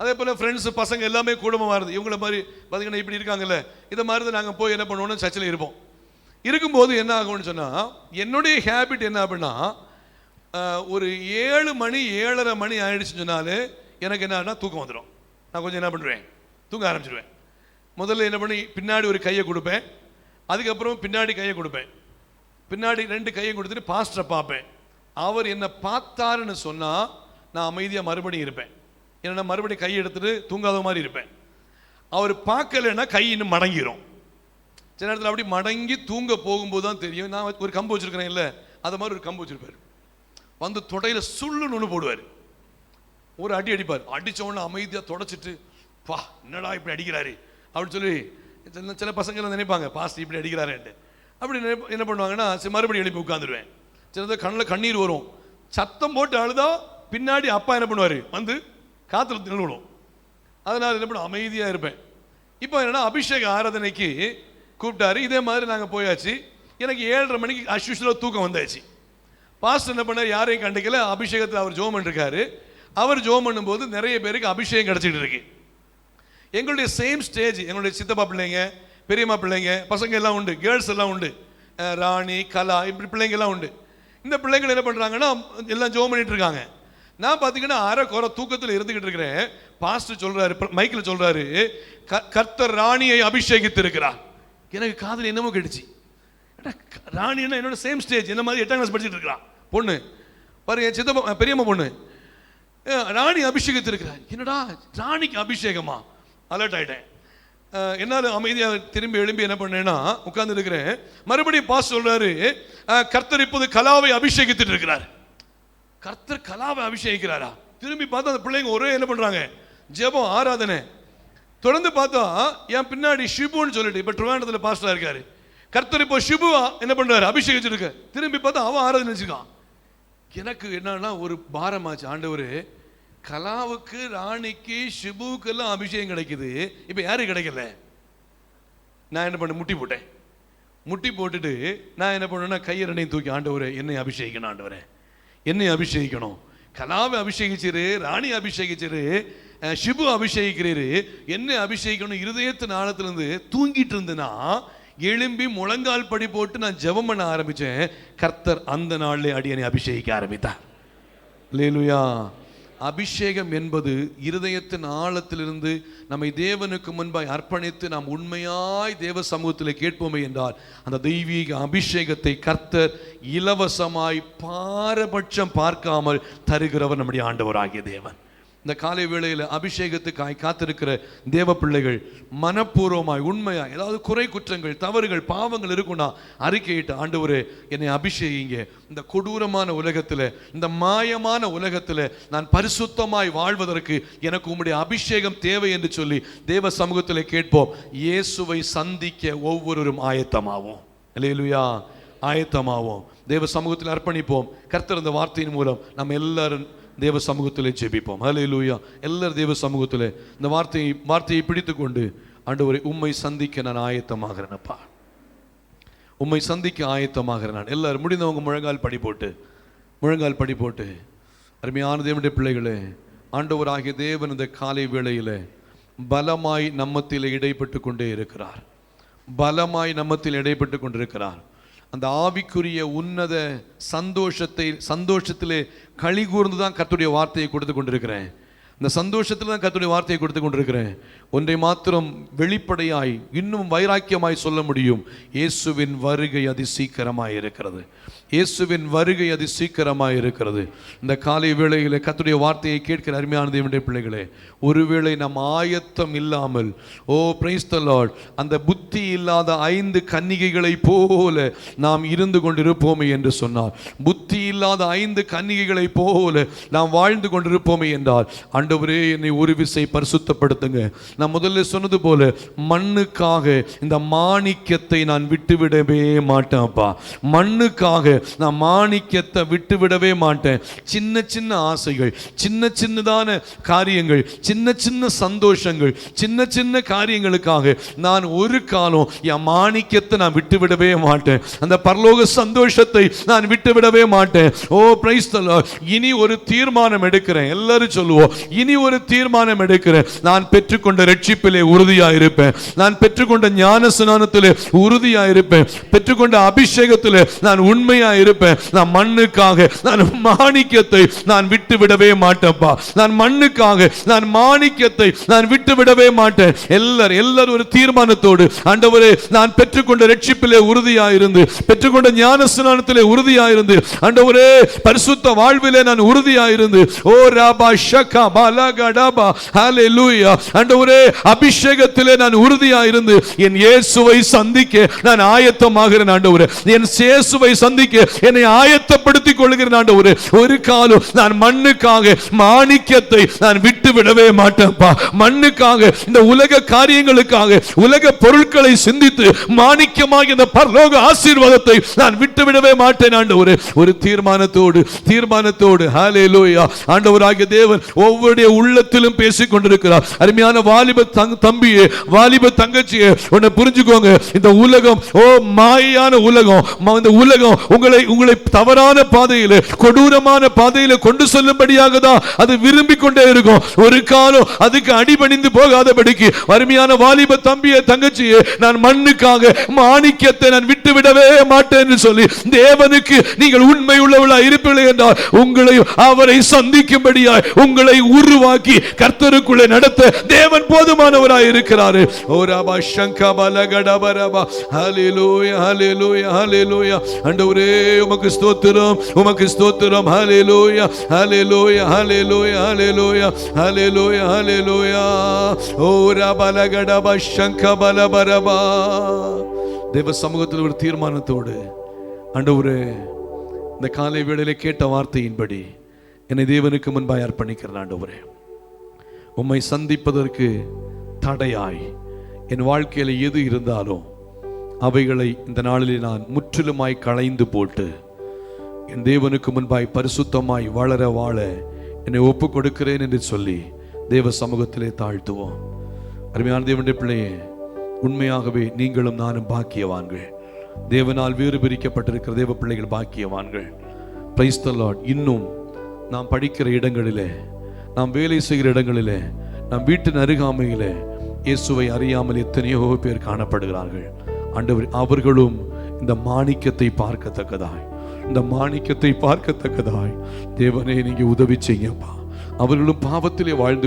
அதே போல் ஃப்ரெண்ட்ஸு பசங்க எல்லாமே குடும்பமாக இருது. இவங்கள மாதிரி பார்த்தீங்கன்னா இப்படி இருக்காங்கல்ல, இதை மாதிரி தான் நாங்கள் போய் என்ன பண்ணுவோம்னு சர்ச்சில் இருப்போம். இருக்கும்போது என்ன ஆகும்னு சொன்னால், என்னுடைய ஹேபிட் என்ன அப்படின்னா, ஒரு 7 மணி 7:30 மணி ஆயிடுச்சுன்னு சொன்னாலே எனக்கு என்னன்னா தூக்கம் வந்துடும். நான் கொஞ்சம் என்ன பண்ணுவேன், தூங்க ஆரம்பிச்சிடுவேன். முதல்ல என்ன பண்ணி பின்னாடி ஒரு கையை கொடுப்பேன், அதுக்கப்புறம் பின்னாடி கையை கொடுப்பேன், பின்னாடி 2 கையை கொடுத்துட்டு பாஸ்டரை பார்ப்பேன். அவர் என்னை பார்த்தாருன்னு சொன்னால் நான் அமைதியாக மறுபடியும் இருப்பேன். ஏன்னா மறுபடியும் கையை எடுத்துட்டு தூங்காத மாதிரி இருப்பேன். அவர் பார்க்கலைன்னா கை இன்னும் மடங்கிடும். சில நேரத்தில் அப்படி மடங்கி தூங்க போகும்போது தான் தெரியும். நான் ஒரு கம்பு வச்சுருக்கிறேன் இல்லை, அதை மாதிரி ஒரு கம்பு வச்சுருப்பார். வந்து தொடையில் சுள்ளுன்னு ஒன்று போடுவார், ஒரு அடி அடிப்பார். அடித்த உடனே அமைதியாக தொடச்சிட்டு, பா என்னடா இப்படி அடிக்கிறாரு அப்படின்னு சொல்லி சில பசங்கள்லாம் நினைப்பாங்க, பாஸ்டர் இப்படி அடிக்கிறாருன்ட்டு. அப்படி என்ன பண்ணுவாங்கன்னா, மறுபடியும் எழுப்பி உட்காந்துருவேன். சில கண்ணில் கண்ணீர் வரும். சத்தம் போட்டு அழுதா பின்னாடி அப்பா என்ன பண்ணுவார், வந்து காத்துல நின்றுடும். அதனால் என்ன பண்ண அமைதியாக இருப்பேன். இப்போ என்னன்னா அபிஷேக ஆராதனைக்கு கூப்பிட்டாரு. இதே மாதிரி நாங்கள் போயாச்சு. எனக்கு 7:30 மணிக்கு அஸ்யூஷுவலாக தூக்கம் வந்தாச்சு. பாஸ்டர் என்ன பண்ணார், யாரையும் கண்டிக்கல. அபிஷேகத்தில் அவர் ஜெபம் பண்ணிருக்காரு. அவர் ஜெபம் பண்ணும்போது நிறைய பேருக்கு அபிஷேகம் கிடச்சிட்டு இருக்கு. எங்களுடைய சேம் ஸ்டேஜ், எங்களுடைய சித்தப்பா பிள்ளைங்க, பெரியம்மா பிள்ளைங்க, பசங்க எல்லாம் உண்டு, கேர்ள்ஸ் எல்லாம் உண்டு, ராணி, கலா, இப்படி பிள்ளைங்க எல்லாம் உண்டு. இந்த பிள்ளைங்கள் என்ன பண்ணுறாங்கன்னா எல்லாம் ஜெபம் பண்ணிட்டு இருக்காங்க. நான் பார்த்தீங்கன்னா அரை குறை தூக்கத்தில் இருந்துகிட்டு இருக்கிறேன். பாஸ்டர் சொல்றாரு, மைக்கில் சொல்றாரு, கர்த்தர் ராணியை அபிஷேகித்து இருக்கிறார். எனக்கு காதில் என்னமோ கேட்டுச்சு. ராணின்னா என்னோட சேம் ஸ்டேஜ், என்ன மாதிரி 8ஆம் கிளாஸ் படிச்சுட்டு இருக்கிறான் பொண்ணு பாருங்க, சித்தப்பா பெரியம்மா பொண்ணு, ராணி அபிஷேகித்து இருக்கிறார். என்னடா ராணிக்கு அபிஷேகமா? அலர்ட் ஆயிட்டேன். என்னால் அமைதியாக திரும்பி எழும்பி என்ன பண்ணேன்னா உட்கார்ந்து இருக்கிறேன். மறுபடியும் பாஸ்டர் சொல்றாரு, கர்த்தர் இப்போது கலாவை அபிஷேகித்துட்டு இருக்கிறார். கர்த்தர் கலாவை அபிஷேகிக்கிறாரா? திரும்பி பார்த்தா அந்த பிள்ளைங்க ஒரே என்ன பண்றாங்க, ஜெபம், ஆராதனை. தொடர்ந்து பார்த்தா என் பின்னாடி ஷிபுன்னு சொல்லிட்டு, இப்ப ட்ரிவாண்டத்தில் பாஸ்டரா இருக்காரு. கர்த்தர் இப்போ ஷிபுவா என்ன பண்றாரு, அபிஷேகிச்சிருக்க. திரும்பி பார்த்தா அவன் ஆராதனை வச்சுக்கான். எனக்கு என்னன்னா ஒரு பாரமாச்சு, ஆண்டவரு கலாவுக்கு, ராணிக்கு, ஷிபுவுக்கு எல்லாம் அபிஷேகம் கிடைக்குது, இப்ப யாருக்கு கிடைக்கல? நான் என்ன பண்ண, முட்டி போட்டேன். முட்டி போட்டுட்டு நான் என்ன பண்ணேன்னா கையை 2ஐயும் தூக்கி, ஆண்டவரே என்னை அபிஷேகிக்கணும், ஆண்டவரே என்னை அபிஷேகிக்கணும். கலாவை அபிஷேகிச்சிரு, ராணி அபிஷேகிச்சிரு, ஷிபு அபிஷேகிக்கிறீரு, என்னை அபிஷேகிக்கணும். இருதயத்தின் ஆழத்திலிருந்து தூங்கிட்டு இருந்தேன்னா எழும்பி முழங்கால் படி போட்டு நான் ஜெபம் பண்ண ஆரம்பிச்சேன். கர்த்தர் அந்த நாளிலே அடியனை அபிஷேகிக்க ஆரம்பித்தார். அல்லேலூயா. அபிஷேகம் என்பது இருதயத்தின் ஆழத்திலிருந்து நம்மை தேவனுக்கு முன்பாய் அர்ப்பணித்து நாம் உண்மையாய் தேவ சமூகத்தில் கேட்போமே என்றால் அந்த தெய்வீக அபிஷேகத்தை கர்த்தர் இலவசமாய் பாரபட்சம் பார்க்காமல் தருகிறவர் நம்முடைய ஆண்டவராகிய தேவன். இந்த காலை வேளையில் அபிஷேகத்துக்காய் காத்திருக்கிற தேவ பிள்ளைகள் மனப்பூர்வமாய் உண்மையாய் ஏதாவது குறை குற்றங்கள், தவறுகள், பாவங்கள் இருக்குன்னா அறிக்கையிட்டு, ஆண்டவரே என்னை அபிஷேகிங்க. இந்த கொடூரமான உலகத்தில், இந்த மாயமான உலகத்தில் நான் பரிசுத்தமாய் வாழ்வதற்கு எனக்கு உம்முடைய அபிஷேகம் தேவை என்று சொல்லி தேவ சமூகத்தில் கேட்போம். இயேசுவை சந்திக்க ஒவ்வொருவரும் ஆயத்தமாவோம். அல்லேலூயா. ஆயத்தமாவோம். தேவ சமூகத்தில் அர்ப்பணிப்போம். கர்த்தர் இந்த வார்த்தையின் மூலம் நம்ம எல்லாரும் தேவ சமூகத்திலே ஜெபிப்போம். ஹல்லேலூயா. எல்லாரும் தேவ சமூகத்திலே இந்த வார்த்தையை பிடித்துக்கொண்டு, ஆண்டவரே உம்மை சந்திக்க நான் ஆயத்தமாகிறேனப்பா, உம்மை சந்திக்க ஆயத்தமாகிறேன் நான். எல்லாரும் முடிந்தவங்க முழங்கால் படி போட்டு அருமையான தேவனுடைய பிள்ளைகளே, ஆண்டவராகிய தேவன் இந்த காலை வேளையில் பலமாய் நம்மத்தில் இடைப்பட்டு கொண்டே இருக்கிறார். பலமாய் நம்மத்தில் இடைப்பட்டு கொண்டிருக்கிறார். அந்த ஆவிக்குரிய உன்னத சந்தோஷத்திலே களி கூர்ந்து தான் கர்த்தருடைய வார்த்தையை கொடுத்து கொண்டிருக்கிறேன். இந்த சந்தோஷத்தில் தான் கர்த்தருடைய வார்த்தையை கொடுத்து கொண்டிருக்கிறேன். ஒன்றை மாத்திரம் வெளிப்படையாய் இன்னும் வைராக்கியமாய் சொல்ல முடியும், இயேசுவின் வருகை அதி சீக்கிரமாய் இருக்கிறது. இயேசுவின் வருகை அதி சீக்கிரமாய் இருக்கிறது. இந்த காலை வேளையிலே கர்த்தருடைய வார்த்தையை கேட்கிற அருமையான தேவனுடைய பிள்ளைகளே, ஒருவேளை நம் ஆயத்தம் இல்லாமல், ஓ பிரைஸ் தி லார்ட், அந்த புத்தி இல்லாத 5 கன்னிகைகளை போல நாம் இருந்து கொண்டிருப்போமே என்று சொன்னார். புத்தி இல்லாத 5 கன்னிகைகளை போல நாம் வாழ்ந்து கொண்டிருப்போமே என்றால், ஆண்டவரே என்னை ஒரு விசை பரிசுத்தப்படுத்துங்க. நான் முதல்ல சொன்னது போல மண்ணுக்காக இந்த மாணிக்கத்தை நான் விட்டுவிடவே மாட்டேன்ப்பா. மண்ணுக்காக நான் மாணிக்கத்தை விட்டுவிடவே மாட்டேன். சின்ன சின்ன ஆசைகள், சின்ன சின்னதான காரியங்கள், சின்ன சின்ன சந்தோஷங்கள், சின்ன சின்ன காரியங்களுக்காக நான் ஒரு காலம் என் மாணிக்கத்தை நான் விட்டுவிடவே மாட்டேன். அந்த பரலோக சந்தோஷத்தை நான் விட்டுவிடவே மாட்டேன். ஓ பிரைஸ் தி லார்ட். இனி ஒரு தீர்மானம் எடுக்கிறேன். எல்லாரும் சொல்லுவோம், இனி ஒரு தீர்மானம் எடுக்கிறேன். நான் பெற்றுக்கொண்ட ரட்சிப்பிலே உறுதியாயிருப்பேன். நான் பெற்றுக்கொண்ட ஞான ஸ்நானத்திலே உறுதியாயிருப்பேன். பெற்றுக்கொண்ட அபிஷேகத்திலே நான் உண்மையாயிருப்பேன். நான் மண்ணுக்காக நான் மாணிக்கத்தை நான் விட்டு விடவே மாட்டேன்ப்பா. நான் மண்ணுக்காக நான் மாணிக்கத்தை நான் விட்டு விடவே மாட்டேன். எல்லாரும் ஒரு தீர்மானத்தோடு, ஆண்டவரே நான் பெற்றுக்கொண்ட ரட்சிப்பிலே உறுதியாயிருந்து, பெற்றுக்கொண்ட ஞான ஸ்நானத்திலே உறுதியாயிருந்து, ஆண்டவரே பரிசுத்த வாழ்விலே நான் உறுதியாயிருந்து, ஓ ராபா ஷகா பாலகடாபா ஹalleluya, ஆண்டவரே அபிஷேகத்திலே நான் உறுதியாயிருந்து என் இயேசுவை சந்திக்க நான் ஆயத்தமாகிறேன். ஆண்டவரே என் இயேசுவை சந்திக்க என்னை ஆயத்தப்படுத்திக் கொள்கிறேன். ஆண்டவரே ஒரு காலம் நான் மண்ணுக்காக மாணிக்கத்தை நான் விட்டு விடவே மாட்டேன்ப்பா. மண்ணுக்காக, இந்த உலக காரியங்களுக்காக, உலக பொருட்களை சிந்தித்து மாணிக்கமாக இந்த பரலோக ஆசீர்வாதத்தை நான் விட்டு விடவே மாட்டேன். ஆண்டவரே ஒரு தீர்மானத்தோடு ஹalleluya. ஆண்டவராகிய தேவன் ஒவ்வொருடைய உள்ளத்திலும் பேசிக் கொண்டிருக்கிறார். அருமையான வாலிப தம்பியே, வாலிப தங்கச்சியே, உன்னை புரிஞ்சுக்கோங்க. இந்த உலகம் மாயான உலகம். இந்த உலகம் உங்களை தவறான பாதையிலே, கொடூரமான பாதையிலே கொண்டு செல்லும்படியாக தான் அது விரும்பிக் கொண்டே இருக்கும். ஒரு காலம் அதுக்கு அடிபணிந்து போகாதபடிக்கு, அருமையான வாலிப தம்பியே தங்கச்சியே, நான் மண்ணுக்காக மாணிக்கத்தை நான் விட்டு விடவே மாட்டேன் என்று சொல்லி தேவனுக்கு நீங்கள் உண்மை உள்ளவளா இருப்பீர்கள் என்றால், உங்களை அவரை சந்திக்கும்படியாய் உங்களை உருவாக்கி கர்த்தருக்குள்ளே நடத்த தேவன் போதுமானவராய் இருக்கிறார். ஓ ராபா ஷங்கா பலகடபரபா ஹalleluya ஹalleluya ஹalleluya. ஆண்டவரே உமக்கு ஸ்தோத்திரம், உமக்கு ஸ்தோத்திரம். ஹalleluya ஹalleluya ஹalleluya ஹalleluya ஹalleluya ஹalleluya. ஓ ராபா லகடபா ஷங்கா பலபரபா. தேவ சமூகத்தில் ஒரு தீர்மானத்தோடு, ஆண்டவரே இந்த காலை வேளையிலே கேட்ட வார்த்தையின்படி என்னை தேவனுக்கு முன்பாய் அர்ப்பணிக்கிறேன். ஆண்டவரே உம்மை சந்திப்பதற்கு தடையாய் என் வாழ்க்கையில் எது இருந்தாலும் அவைகளை இந்த நாளிலே நான் முற்றிலுமாய் களைந்து போட்டு என் தேவனுக்கு முன்பாய் பரிசுத்தமாய் வாழ என்னை ஒப்பு கொடுக்கிறேன் என்று சொல்லி தேவ சமூகத்திலே தாழ்த்துவோம். அருமையான தேவனுடைய பிள்ளையே, உண்மையாகவே நீங்களும் நானும் பாக்கியவான்கள். தேவனால் வேறு பிரிக்கப்பட்டிருக்கிற தேவ பிள்ளைகள் பாக்கியவான்கள். Price the Lord. இன்னும் நாம் படிக்கிற இடங்களிலே, நாம் வேலை செய்கிற இடங்களிலே, நம் வீட்டின் அருகாமையிலே இயேசுவை அறியாமல் எத்தனையோ பேர் காணப்படுகிறார்கள். ஆண்டவர் அவர்களும் இந்த மாணிக்கத்தை பார்க்கத்தக்கதாய் தேவனே நீங்க உதவி செய்யப்பா. அவர்களும் பாவத்திலே வாழ்ந்து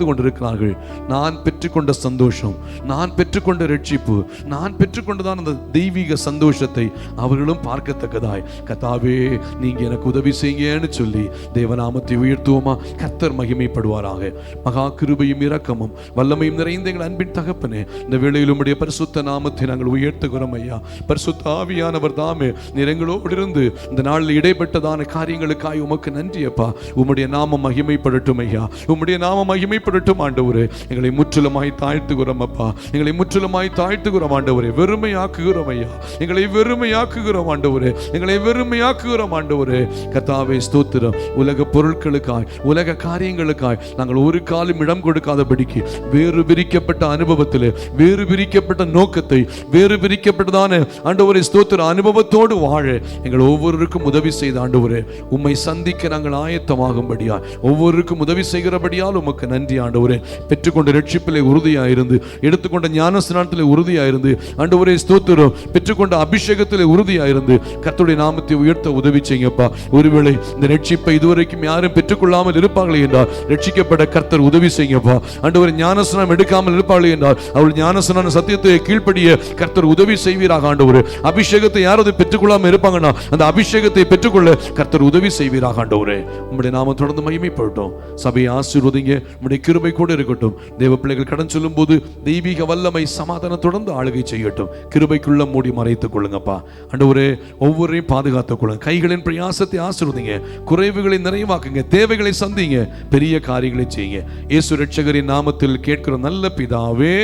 கொண்டிருக்கிறார்கள். நான் பெற்றுக்கொண்ட சந்தோஷம், நான் பெற்றுக்கொண்ட ரட்சிப்பு, நான் பெற்றுக்கொண்டதான் அந்த தெய்வீக சந்தோஷத்தை அவர்களும் பார்க்கத்தக்கதாய் கர்த்தாவே நீங்க எனக்கு உதவி செய்யுங்கன்னு சொல்லி தேவநாமத்தை உயர்த்துவோமா? கர்த்தர் மகிமைப்படுவாராக. மகா கிருபையும் இரக்கமும் வல்லமையும் நிறைந்த எங்கள் அன்பின் தகப்பனே, இந்த வேளையில் உம்முடைய பரிசுத்த நாமத்தை நாங்கள் உயர்த்துகிறோம் ஐயா. பரிசுத்த ஆவியானவர் தாமே எங்களோடு இருந்து இந்த நாளில் இடைப்பட்டதான காரியங்களுக்காய் உமக்கு நன்றி அப்பா. உம்முடைய நாமம் மகிமைப்படட்டும் ஐயா, உம்முடைய நாமம் மகிமைப்படட்டும் ஆண்டவரே. எங்களை முற்றிலுமாய் தாழ்த்துகிறோம் அப்பா, எங்களை முற்றிலுமாய் தாழ்த்துகிறோம் ஆண்டவரே. வெறுமையாக்குகிறோம் ஐயா, எங்களை வெறுமையாக்குகிறோம் ஆண்டவரே, எங்களை வெறுமையாக்குகிறோம் ஆண்டவரே. கர்த்தாவே ஸ்தோத்திரம். உலக பொருட்களுக்காய், உலக காரியங்களுக்காய் நாங்கள் ஒரு காலம் இடம் கொடுக்காதபடிக்கு வேறு பிரிக்கப்பட்ட அனுபவத்திலே, வேறு பிரிக்கப்பட்ட நோக்கத்தை, வேறு பிரிக்கப்பட்டதான ஆண்டவரே ஸ்தோத்திர அனுபவத்தோடு வாழ எங்கள் ஒவ்வொருவருக்கும் உதவி செய்த ஆண்டவரே. உம்மை சந்திக்க நாங்கள் நாங்கள் ஆயத்தமாகும்படியா ஒவ்வொருக்கும் உதவி செய்கிறபடியால் உமக்கு நன்றி ஆண்டவரே. பெற்றுக்கொண்ட ரட்சிப்பிலே உறுதியாயிருந்து, எடுத்துக்கொண்ட ஞானஸ்நானத்திலே உறுதியாயிருந்து ஆண்டவரே ஸ்தோத்திரம், பெற்றுக்கொண்ட அபிஷேகத்திலே உறுதியாயிருந்து கர்த்தருடைய நாமத்தை உயர்த்த உதவி செய்யுங்கப்பா. ஒருவேளை இந்த ரட்சிப்பை இதுவரைக்கும் யாரும் பெற்றுக்கொள்ளாமல் இருப்பாங்களே என்றால் ரட்சிக்கப்பட கர்த்தர் உதவி செய்யுங்கப்பா. ஆண்டவரே ஞானஸ்நானம் எடுக்காமல் இருப்பாங்களே என்றால் அவள் ஞானஸ்நான சத்தியத்தை கீழ்ப்படிய கர்த்தர் உதவி செய்வீராக. ஆண்டவரே அபிஷேகத்தை யாராவது பெற்றுக்கொள்ளாமல் இருப்பாங்கன்னா அந்த அபிஷேகத்தை பெற்றுக்கொள்ள கர்த்தர் உதவி செய்வீராக. ஆண்டவரே உம்முடைய நாமம் தொடர்ந்து மகிமைப்படட்டும். சபையை ஆசீர்வதிங்க, உம்முடைய கிருபை கூட இருக்கட்டும். தேவ பிள்ளைகள் கடன் சொல்லும் போது தெய்வீக வல்லமை சமாதானம் தொடர்ந்து ஆளுகை செய்யட்டும். கிருபைக்குள்ள மூடி மறைத்துக் கொள்ளுங்கப்பா. ஆண்டவரே ஒவ்வொருவரையும் பாதுகாத்துக் கொள்ளுங்க. கைகளின் பிரயாசத்தை ஆசீர்வதிங்க, குறைவுகளை நிறைவாக்குங்க, தேவைகளை சந்திங்க, பெரிய காரியங்களை செய்யுங்க. இயேசு ரட்சகரின் நாமத்தில் கேட்கிற நல்ல பிதாவே,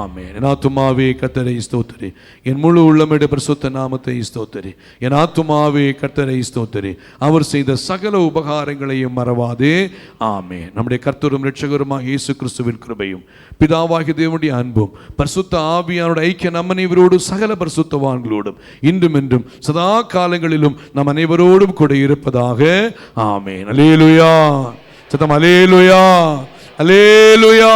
ஆமென். என் ஆத்துமாவே கர்த்தரை ஸ்தோத்திரி, என் முழு உள்ளமையுடைய பரிசுத்த நாமத்தை ஸ்தோத்திரி. என் ஆத்துமாவே கர்த்தரை ஸ்தோத்திரி, அவர் செய்த சகல உபகாரங்களையும் மறவாதே. ஆமென். நம்முடைய கர்த்தரும் இரட்சகருமாக இயேசு கிறிஸ்துவின் கிருபையும் பிதாவாகிய தேவனுடைய அன்பும் பரிசுத்த ஆவியானோட ஐக்கிய நம் அனைவரோடு சகல பரிசுத்தவான்களோடும் இன்றும் என்றும் சதா காலங்களிலும் நம் அனைவரோடும் கூட இருப்பதாக. ஆமென். அல்லேலூயா. சத்தம் அல்லேலூயா, அல்லேலூயா.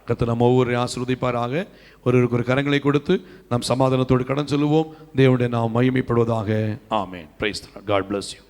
கர்த்தர் நம்ம ஒவ்வொரு ஆசீர்வதிப்பாராக. ஒருவருக்கு ஒரு கரங்களை கொடுத்து நாம் சமாதானத்தோடு கடன் சொல்லுவோம். தேவனுடைய நாம் மகிமைப்படுவதாக. ஆமென். Praise the lord. God bless you.